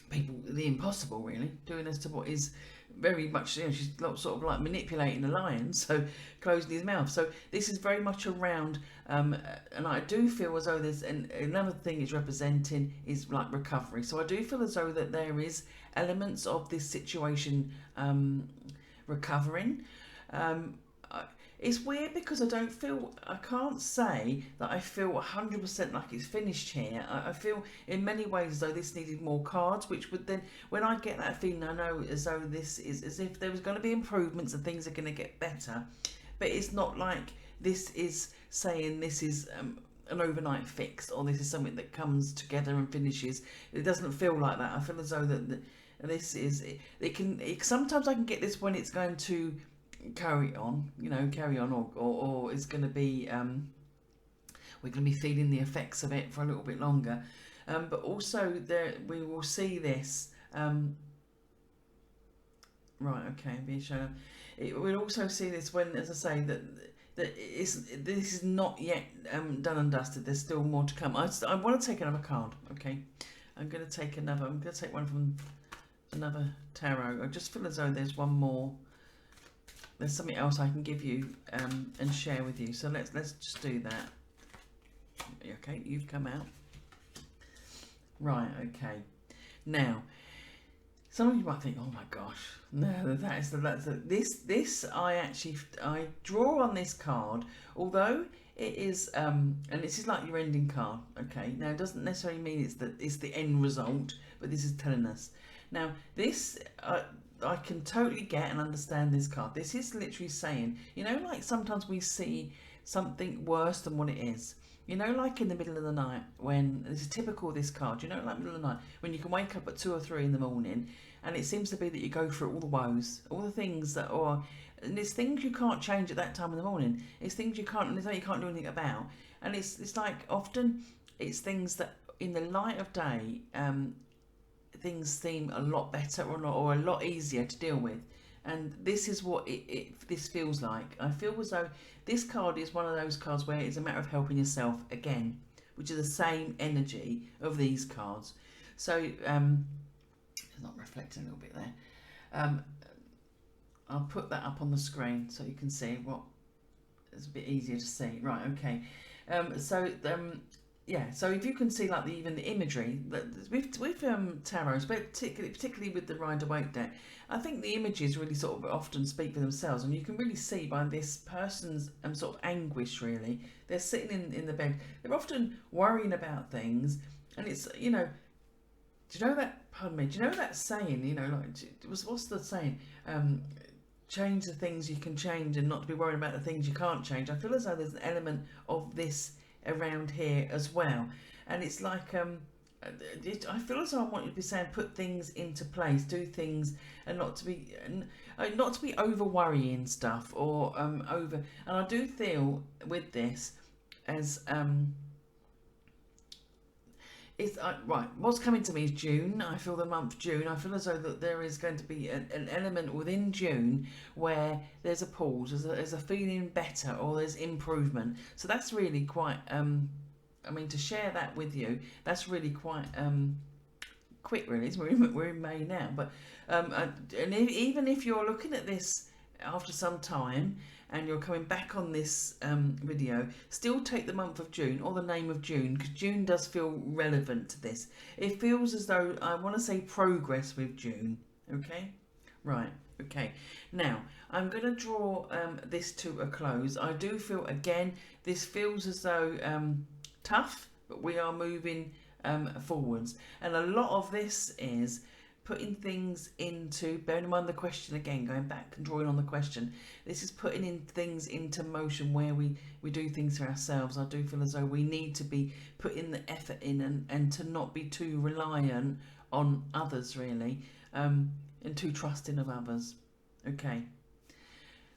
people, the impossible really, doing as to what is very much, she's sort of like manipulating the lion, so closing his mouth. So this is very much around, and I do feel as though there's, and another thing it's representing is like recovery. So I do feel as though that there is elements of this situation recovering. It's weird because I can't say that I feel 100% like it's finished here. I feel in many ways as though this needed more cards, which would then, when I get that feeling, I know as though this is as if there was going to be improvements and things are going to get better. But it's not like this is saying this is an overnight fix, or this is something that comes together and finishes. It doesn't feel like that. I feel as though that this is, sometimes I can get this when it's going to carry on, or it's going to be, we're going to be feeling the effects of it for a little bit longer. But also there, we will see this, right, okay, being shown. We'll also see this when, as I say, that this is not yet done and dusted. There's still more to come. I want to take another card, okay? I'm going to take one from another tarot. I just feel as though there's one more. There's something else I can give you and share with you. So let's just do that. Okay, you've come out. Right, okay. Now, some of you might think, oh my gosh, no, this I draw on this card, although it is and this is like your ending card. Okay, now it doesn't necessarily mean it's the end result, but this is telling us. Now this I can totally get and understand this card. This is literally saying, like sometimes we see something worse than what it is. You know, like in the middle of the night when this is typical of this card. You know, like middle of the night when you can wake up at 2 or 3 in the morning, and it seems to be that you go through all the woes, all the things that are, and it's things you can't change at that time in the morning. It's things you can't, there's you can't do anything about, and it's like often it's things that in the light of day, things seem a lot better or a lot easier to deal with. And this is what this feels like. I feel as though this card is one of those cards where it's a matter of helping yourself again, which is the same energy of these cards. So it's not reflecting a little bit there. I'll put that up on the screen so you can see what it's a bit easier to see. Right, okay. Yeah, so if you can see like even the imagery with tarots, but particularly with the Rider-Waite deck, I think the images really sort of often speak for themselves, and you can really see by this person's sort of anguish. Really, they're sitting in the bed. They're often worrying about things, and it's, you know, do you know that? Pardon me. Do you know that saying? You know, like what's the saying? Change the things you can change, and not to be worried about the things you can't change. I feel as though there's an element of this around here as well, and it's like I feel as though I want you to be saying put things into place, do things, and not to be over worrying stuff or over. And I do feel with this as it's right. What's coming to me is June. I feel the month June. I feel as though that there is going to be an element within June where there's a pause, there's a feeling better, or there's improvement. So that's really quite. I mean, to share that with you, that's really quite quick. Really, we're in May now, but even if you're looking at this after some time, and you're coming back on this video, still take the month of June or the name of June, because June does feel relevant to this. It feels as though I want to say progress with June. Okay, right, okay. Now I'm going to draw this to a close. I do feel, again, this feels as though tough, but we are moving forwards, and a lot of this is putting things into, bearing in mind the question again, going back and drawing on the question, this is putting in things into motion where we do things for ourselves. I do feel as though we need to be putting the effort in, and to not be too reliant on others, really, and too trusting of others. Okay,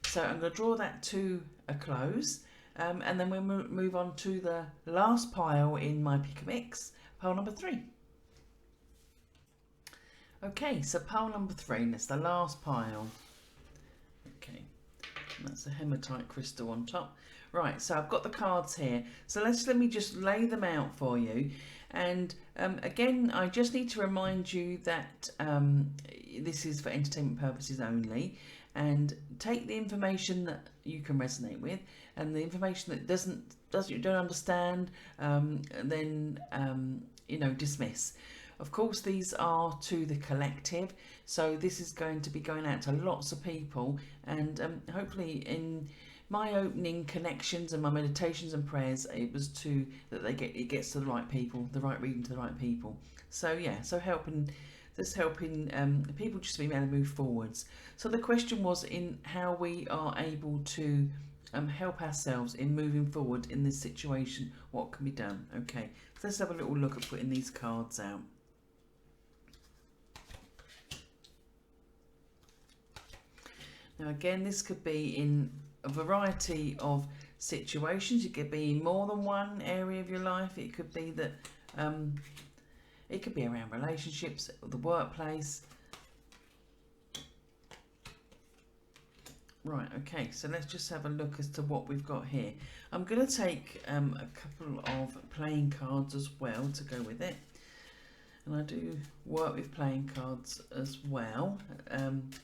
so I'm going to draw that to a close, and then we'll move on to the last pile in my pick a mix, pile number 3. Okay, so pile number 3, and it's the last pile. Okay, and that's a hematite crystal on top. Right, so I've got the cards here. So let me just lay them out for you. And again, I just need to remind you that this is for entertainment purposes only. And take the information that you can resonate with, and the information that you don't understand, then you know, dismiss. Of course, these are to the collective, so this is going to be going out to lots of people, and hopefully in my opening connections and my meditations and prayers, it was that it gets to the right people, the right reading to the right people. So yeah, so helping people just to be able to move forwards. So the question was in how we are able to help ourselves in moving forward in this situation. What can be done? Okay, so let's have a little look at putting these cards out. Now again, this could be in a variety of situations. It could be more than one area of your life. It could be that it could be around relationships, the workplace. Right, okay, so let's just have a look as to what we've got here. I'm going to take a couple of playing cards as well to go with it. And I do work with playing cards as well.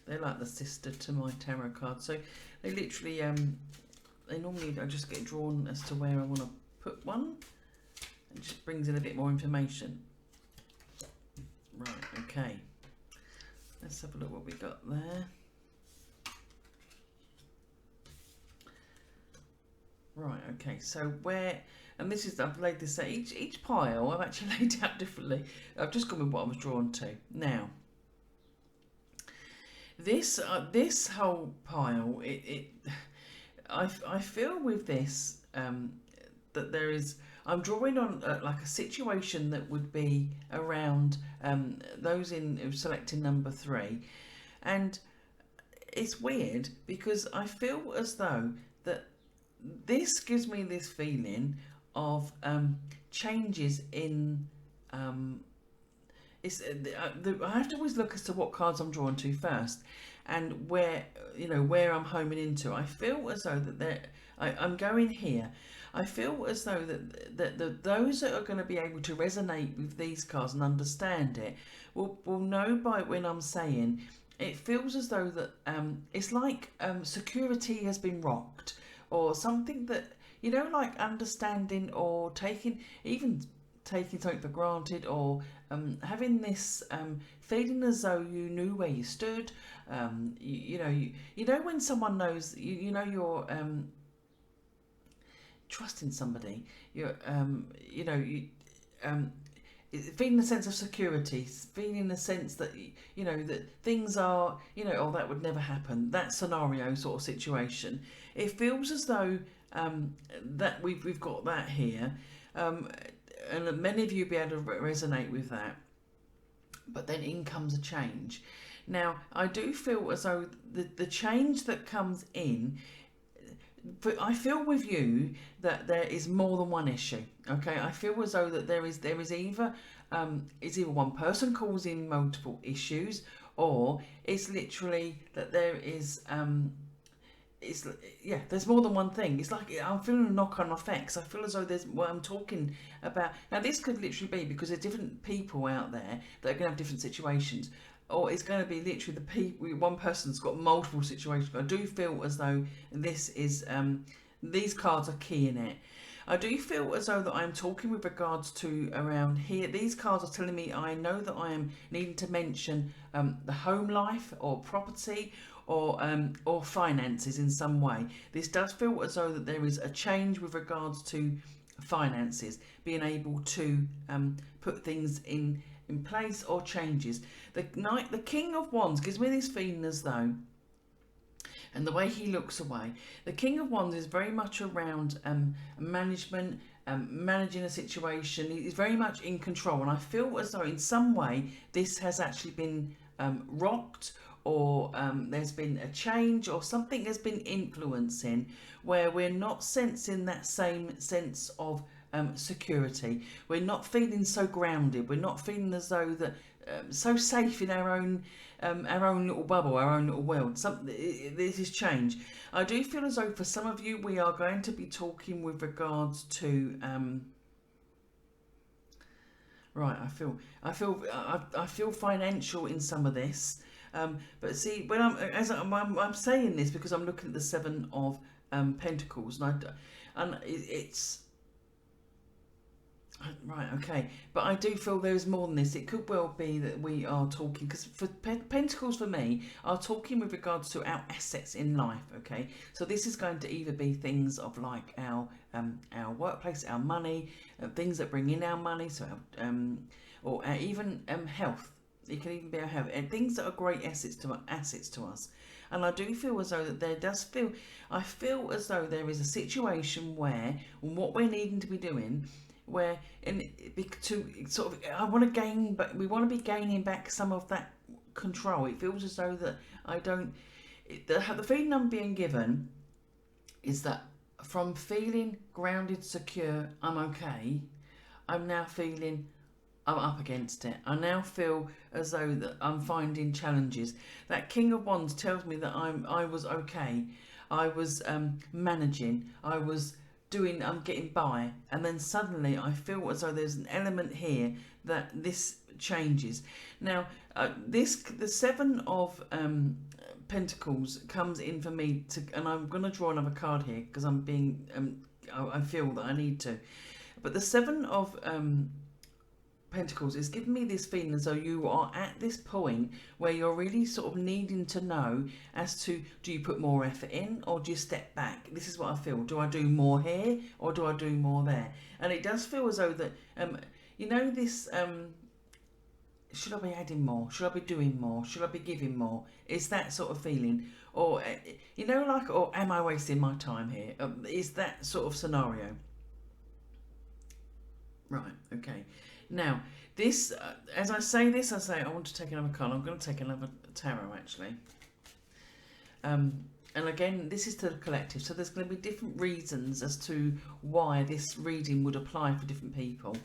They're like the sister to my tarot cards. So they literally, they normally, I just get drawn as to where I want to put one. It just brings in a bit more information. Right, okay. Let's have a look what we got there. Right, okay, so where, and this is, I've laid this out, each pile I've actually laid out differently. I've just gone with what I was drawn to. Now, this whole pile, I feel with this, that there is. I'm drawing on like a situation that would be around those in selecting number 3, and it's weird because I feel as though that this gives me this feeling of changes in. I have to always look as to what cards I'm drawn to first, and where I'm homing into. I feel as though that I'm going here. I feel as though that those that are going to be able to resonate with these cards and understand it will know by when I'm saying it feels as though that it's like security has been rocked, or something that like understanding or taking something for granted, or having this feeling as though you knew where you stood. You know when someone knows you're trusting somebody. You're feeling a sense of security, feeling a sense that that things are oh, that would never happen. That scenario sort of situation. It feels as though that we've got that here. And many of you will be able to resonate with that. But then in comes a change. Now, I do feel as though the change that comes in, but I feel with you that there is more than one issue. Okay, I feel as though that there is either it's either one person causing multiple issues, or it's literally that there is there's more than one thing. It's like I'm feeling knock-on effects. I feel as though there's what I'm talking about. Now this could literally be because there's different people out there that are going to have different situations, or it's going to be literally the people. One person's got multiple situations. I do feel as though this is these cards are key in it. I do feel as though that I'm talking with regards to around here. These cards are telling me I know that I am needing to mention the home life or property, or finances in some way. This does feel as though that there is a change with regards to finances, being able to put things in place, or changes. The King of Wands gives me this feeling as though, and the way he looks away, the King of Wands is very much around management, managing a situation. He's very much in control, and I feel as though in some way this has actually been rocked, or there's been a change, or something has been influencing where we're not sensing that same sense of security. We're not feeling so grounded. We're not feeling as though that so safe in our own little bubble, our own little world. This is change. I do feel as though for some of you we are going to be talking with regards to right. I feel financial in some of this. But see, when I'm saying this because I'm looking at the 7 of Pentacles, and it's right, okay. But I do feel there is more than this. It could well be that we are talking, because for Pentacles for me are talking with regards to our assets in life. Okay, so this is going to either be things of like our workplace, our money, things that bring in our money, so or even health. It can even be our health, and things that are great assets to us. And I do feel as though that I feel as though there is a situation where what we're needing to be doing, where I want to gain, but we want to be gaining back some of that control. It feels as though that the feeling I'm being given is that from feeling grounded, secure, I'm okay, I'm now feeling I'm up against it. I now feel as though that I'm finding challenges. That King of Wands tells me that I was okay. I was managing. I'm getting by. And then suddenly I feel as though there's an element here that this changes. Now, the 7 of Pentacles comes in for me and I'm going to draw another card here because I'm being, I feel that I need to. But the 7 of Pentacles is giving me this feeling as though you are at this point where you're really sort of needing to know as to, do you put more effort in or do you step back? This is what I feel. Do I do more here or do I do more there? And it does feel as though that this should I be adding more? Should I be doing more? Should I be giving more? It's that sort of feeling. or you know, like, or am I wasting my time here? Is that sort of scenario? Right. Okay. Now, this, as I say this, I say I want to take another card. I'm going to take another tarot actually. And again, this is to the collective, so there's going to be different reasons as to why this reading would apply for different people.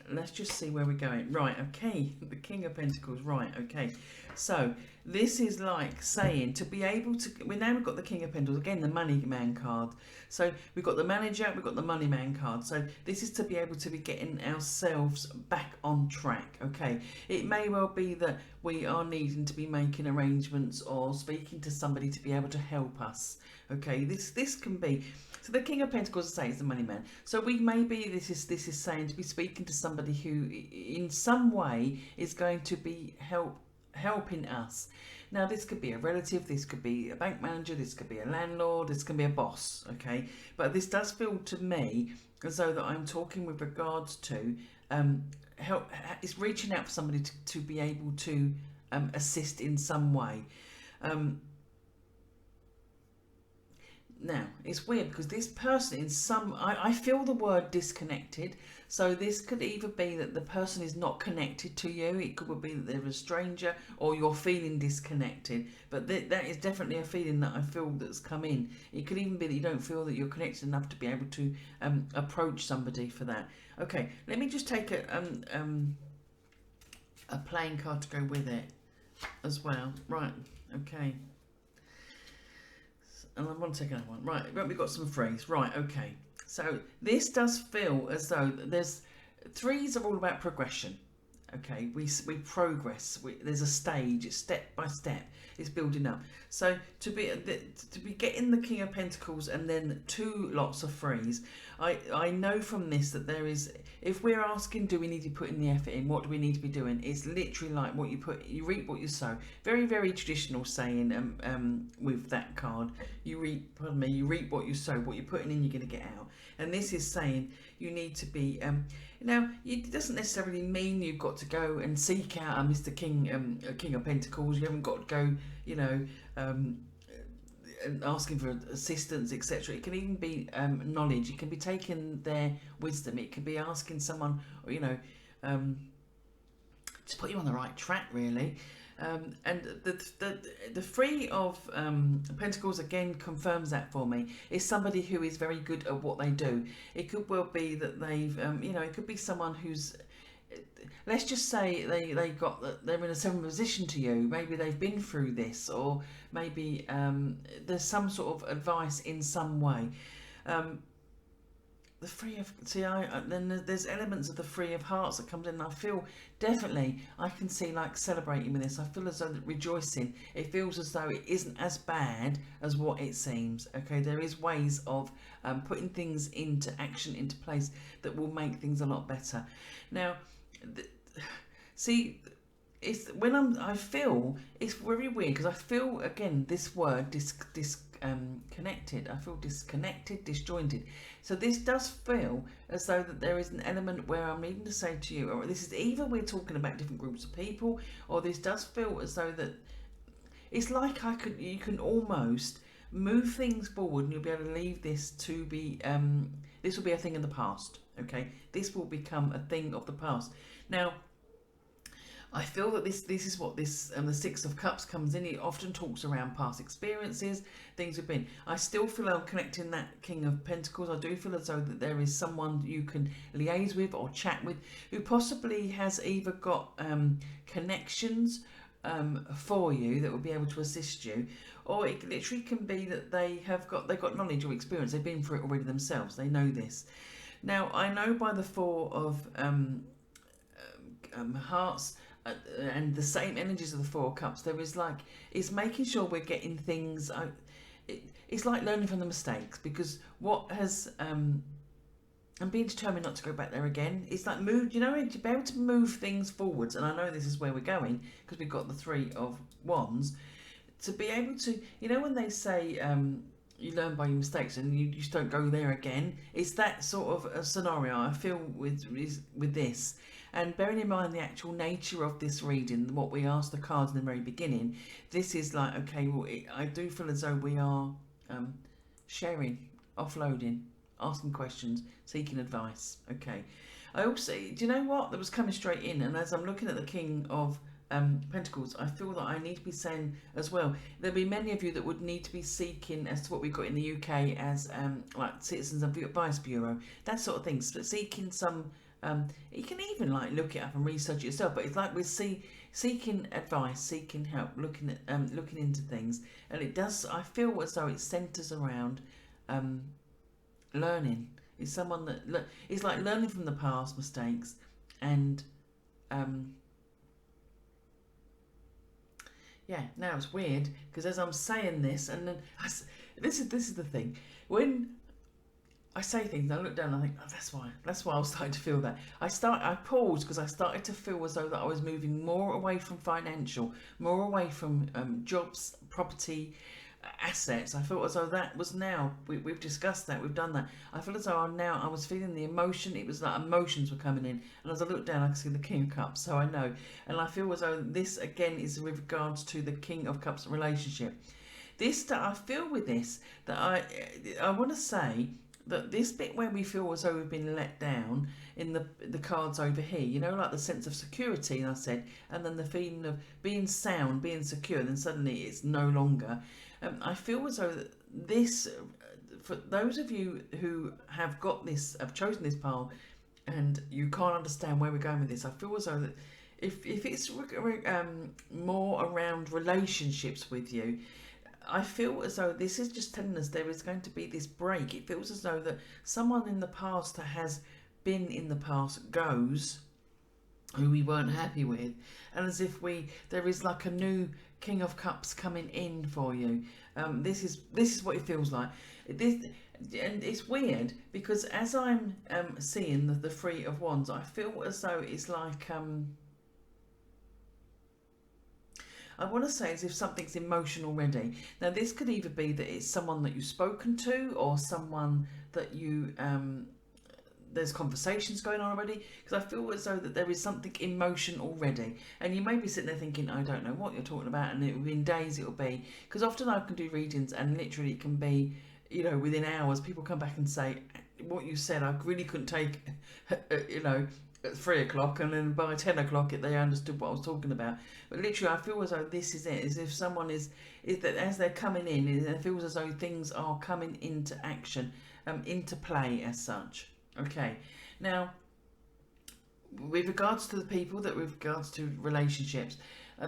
Let's just see where we're going. Right, okay, the King of Pentacles, right, okay. So, this is like saying to be able to, we've got the King of Pentacles, again, the Money Man card. So, we've got the Manager, we've got the Money Man card. So, this is to be able to be getting ourselves back on track, okay. It may well be that we are needing to be making arrangements or speaking to somebody to be able to help us, okay. This can be, so the King of Pentacles, I say, is the Money Man. So we maybe this is saying to be speaking to somebody who, in some way, is going to be helping us. Now, this could be a relative, this could be a bank manager, this could be a landlord, this can be a boss. Okay, but this does feel to me as though that I'm talking with regards to help. It's reaching out for somebody to be able to assist in some way. Now, it's weird because this person in I feel the word disconnected. So this could either be that the person is not connected to you. It could be that they're a stranger or you're feeling disconnected. But that is definitely a feeling that I feel that's come in. It could even be that you don't feel that you're connected enough to be able to approach somebody for that. Okay, let me just take a playing card to go with it as well. Right, okay. And I want to take another one. Right, we've got some threes. Right, okay. So this does feel as though there's threes are all about progression. Okay, we progress. There's a stage. It's step by step. It's building up. So to be getting the King of Pentacles and then two lots of threes, I know from this that there is. If we're asking, do we need to put in the effort in? What do we need to be doing? It's literally like what you reap what you sow. Very, very traditional saying. With that card, you reap what you sow. What you're putting in, you're going to get out. And this is saying you need to be. Now, it doesn't necessarily mean you've got to go and seek out a Mr. King, King of Pentacles. You haven't got to go, and asking for assistance, etc. It can even be knowledge. It can be taking their wisdom. It can be asking someone, to put you on the right track, really. And the Three of Pentacles again confirms that for me. Is somebody who is very good at what they do. It could well be that they've, it could be someone who's, let's just say they're in a similar position to you. Maybe they've been through this, or maybe there's some sort of advice in some way. The Three of then there's elements of the Three of Hearts that comes in. And I feel definitely I can see like celebrating with this. I feel as though rejoicing. It feels as though it isn't as bad as what it seems. Okay, there is ways of putting things into action, into place that will make things a lot better. Now, see. It's when I feel it's very weird because I feel again this word connected. I feel disconnected, disjointed. So this does feel as though that there is an element where I'm needing to say to you, or this is either we're talking about different groups of people, or this does feel as though that it's like you can almost move things forward, and you'll be able to leave this to be this will be a thing in the past. Okay, this will become a thing of the past. Now, I feel that this is what this the Six of Cups comes in. It often talks around past experiences, things have been. I still feel I'm connecting that King of Pentacles. I do feel as though that there is someone you can liaise with or chat with who possibly has either got connections for you that will be able to assist you, or it literally can be that they've got knowledge or experience. They've been through it already themselves. They know this. Now, I know by the Four of Hearts. And the same energies of the Four of Cups, there is like, it's making sure we're getting things, it's like learning from the mistakes, because what has, and being determined not to go back there again, it's like to be able to move things forwards, and I know this is where we're going, because we've got the Three of Wands, to be able to, when they say, you learn by your mistakes and you just don't go there again. It's that sort of a scenario I feel with this. And bearing in mind the actual nature of this reading, what we asked the cards in the very beginning, this is like, okay, well, I do feel as though we are sharing, offloading, asking questions, seeking advice. Okay. I also, do you know what? That was coming straight in, and as I'm looking at the King of Pentacles, I feel that I need to be saying as well, there'll be many of you that would need to be seeking as to what we've got in the UK as like Citizens Advice Bureau, that sort of thing. So seeking some, you can even like look it up and research it yourself, but it's like we're seeking advice, seeking help, looking at looking into things, and it does. I feel as though it centres around learning. It's someone that it's like learning from the past mistakes, and yeah. Now it's weird because as I'm saying this, and then this is the thing. When I say things, I look down and I think, oh, that's why I was starting to feel that. I paused because I started to feel as though that I was moving more away from financial, more away from jobs, property, assets. I felt as though that was now, we've discussed that, we've done that. I feel as though I was feeling the emotion. It was like emotions were coming in, and as I looked down I could see the King of Cups, so I know. And I feel as though this again is with regards to the King of Cups relationship. This that I feel with this, that I want to say that this bit where we feel as though we've been let down in the cards over here, you know, like the sense of security, and I said, and then the feeling of being sound, being secure, and then suddenly it's no longer. I feel as though this, for those of you who have got this, have chosen this pile, and you can't understand where we're going with this, I feel as though that if it's more around relationships with you, I feel as though this is just telling us there is going to be this break. It feels as though that someone in the past that has been in the past goes, who we weren't happy with, and as if there is like a new King of Cups coming in for you. This is what it feels like. And it's weird because as I'm seeing the Three of Wands, I feel as though it's like I want to say as if something's emotional already. Now this could either be that it's someone that you've spoken to, or someone that you there's conversations going on already, because I feel as though that there is something emotion already, and you may be sitting there thinking, I don't know what you're talking about, and in days it'll be, because often I can do readings and literally it can be, you know, within hours people come back and say, what you said I really couldn't take, you know, at 3 o'clock, and then by 10 o'clock they understood what I was talking about. But literally I feel as though this is it, as if someone is that as they're coming in, it feels as though things are coming into action, into play as such. Okay, now with regards to the people, with regards to relationships,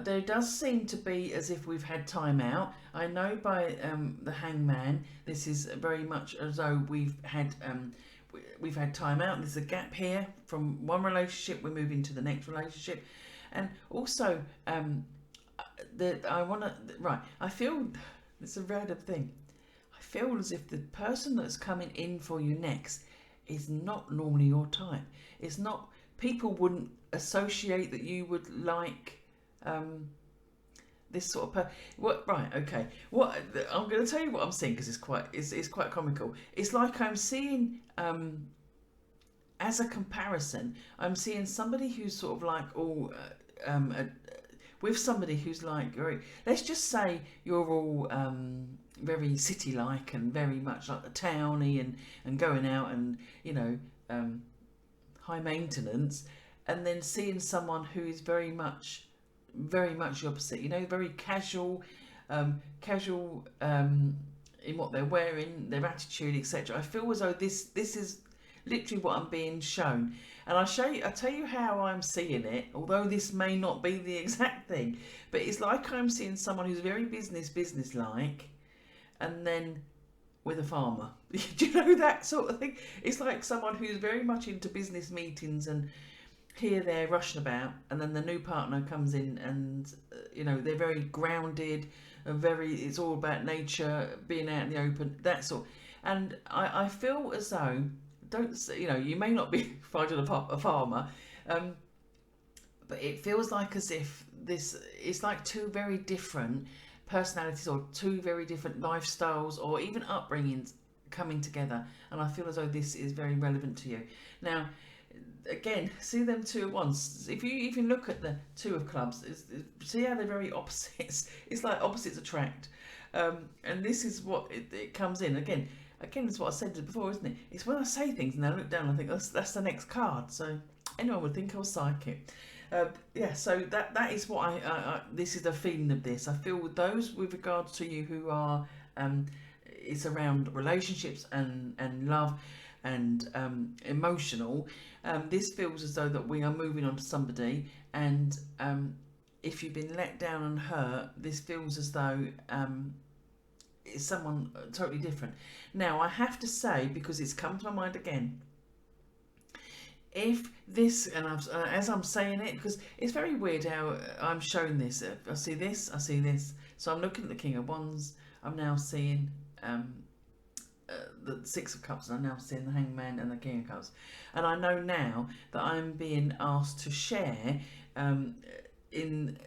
there does seem to be as if we've had time out. I know by the Hangman, this is very much as though we've had time out. There's a gap here from one relationship, we're moving to the next relationship, and also I feel it's a random thing. I feel as if the person that's coming in for you next is not normally your type. It's not, people wouldn't associate that you would like this sort of right, okay. What I'm going to tell you what I'm seeing, because it's quite comical. It's like I'm seeing as a comparison, I'm seeing somebody who's sort of like all with somebody who's like very, let's just say you're all very city-like and very much like the towny and going out and, you know, high maintenance, and then seeing someone who is very much the opposite, you know, very casual in what they're wearing, their attitude, etc. I feel as though this is literally what I'm being shown, and I'll tell you how I'm seeing it, although this may not be the exact thing, but it's like I'm seeing someone who's very business-like, and then with a farmer. Do you know that sort of thing? It's like someone who's very much into business meetings and here they're rushing about, and then the new partner comes in and you know, they're very grounded and it's all about nature, being out in the open, that sort. And I feel as though, you know, you may not be finding a farmer, but it feels like as if it's like two very different personalities or two very different lifestyles or even upbringings coming together, and I feel as though this is very relevant to you. Now, again, see them two at once. If you even look at the two of clubs, see how they're very opposites. It's like opposites attract, and this is what it comes in again. Again, it's what I said before, isn't it? It's when I say things and I look down, I think that's the next card. So anyone would think I was psychic. Yeah, so that is what this is the feeling of this. I feel with those with regards to you who are, it's around relationships and love and emotional. This feels as though that we are moving on to somebody, and if you've been let down and hurt, this feels as though it's someone totally different. Now, I have to say, because it's come to my mind again, if this, and as I'm saying it, because it's very weird how I'm showing this. I see this, I see this. So I'm looking at the King of Wands. I'm now seeing the Six of Cups, and I'm now seeing the Hangman and the King of Cups. And I know now that I'm being asked to share in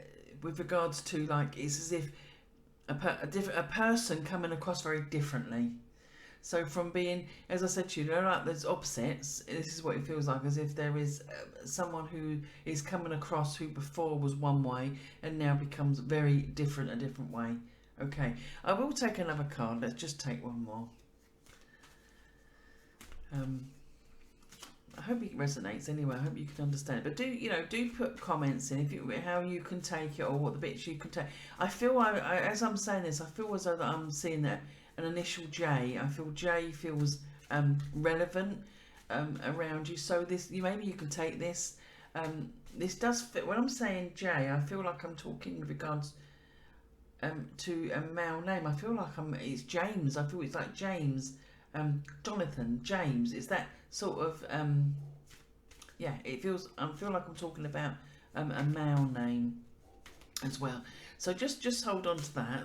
with regards to, like, it's as if a person coming across very differently. So from being, as I said to you, like there's opposites. This is what it feels like, as if there is someone who is coming across who before was one way and now becomes very different, a different way. Okay, I will take another card. Let's just take one more. I hope it resonates anyway. I hope you can understand. But do put comments in how you can take it or what the bits you can take. I feel as I'm saying this, I feel as though that I'm seeing that an initial J. I feel J feels relevant around you. So maybe you can take this. This does fit. When I'm saying J, I feel like I'm talking with regards to a male name. I feel like it's James. I feel it's like James, Jonathan, James. It's that sort of yeah. I feel like I'm talking about a male name as well. So just hold on to that.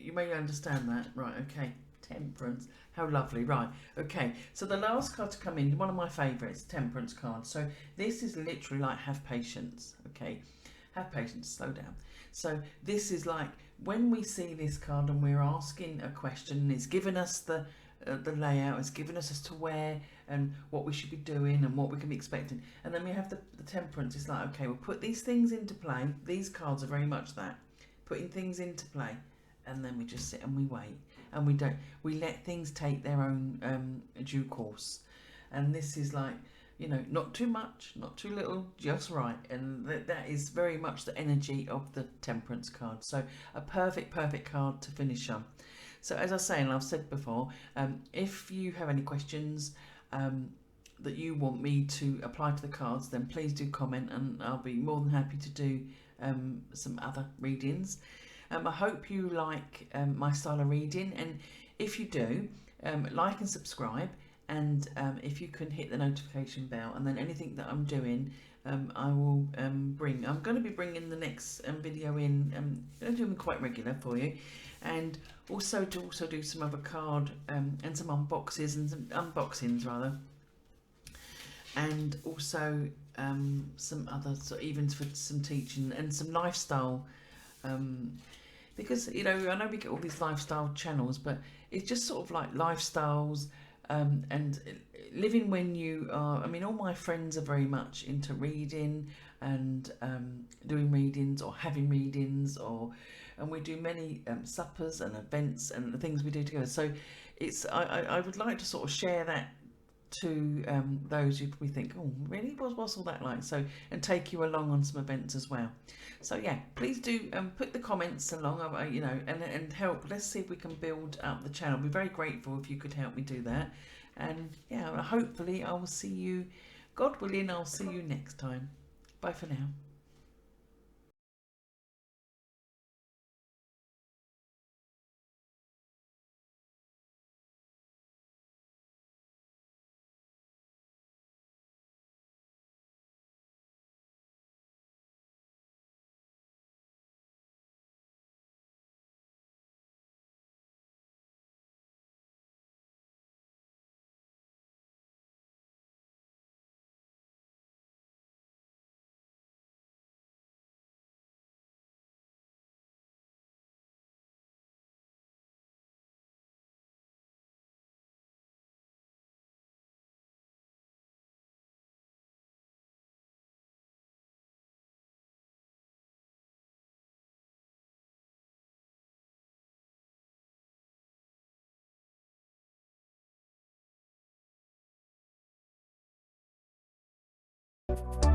You may understand that. Right, okay. Temperance. How lovely. Right, okay. So the last card to come in, one of my favourites, Temperance card. So this is literally like have patience. Okay. Have patience, slow down. So this is like when we see this card and we're asking a question, it's given us the layout, it's given us as to where and what we should be doing and what we can be expecting. And then we have the temperance. It's like, okay, we'll put these things into play. These cards are very much that. Putting things into play, and then we just sit and we wait, and we let things take their own due course. And this is like, not too much, not too little, just right. And that is very much the energy of the Temperance card. So a perfect card to finish on. So as I say, and I've said before, if you have any questions that you want me to apply to the cards, then please do comment, and I'll be more than happy to do some other readings. I hope you like my style of reading, and if you do, like and subscribe, and if you can hit the notification bell, and then anything that I'm doing, I will bring. I'm going to be bringing the next video in. I'm doing them quite regular for you, and also to do some other card and some unboxings rather, and also some other even for some teaching and some lifestyle. Because I know we get all these lifestyle channels, but it's just sort of like lifestyles and living when you are. I mean, all my friends are very much into reading and doing readings or having readings, and we do many suppers and events and the things we do together. So I would like to sort of share that to those who probably think, oh really, what's all that like, and take you along on some events as well. So yeah, please do put the comments along, and help. Let's see if we can build up the channel. I'd be very grateful if you could help me do that. And yeah, hopefully I will see you, God willing, I'll see you next time. Bye for now. bye.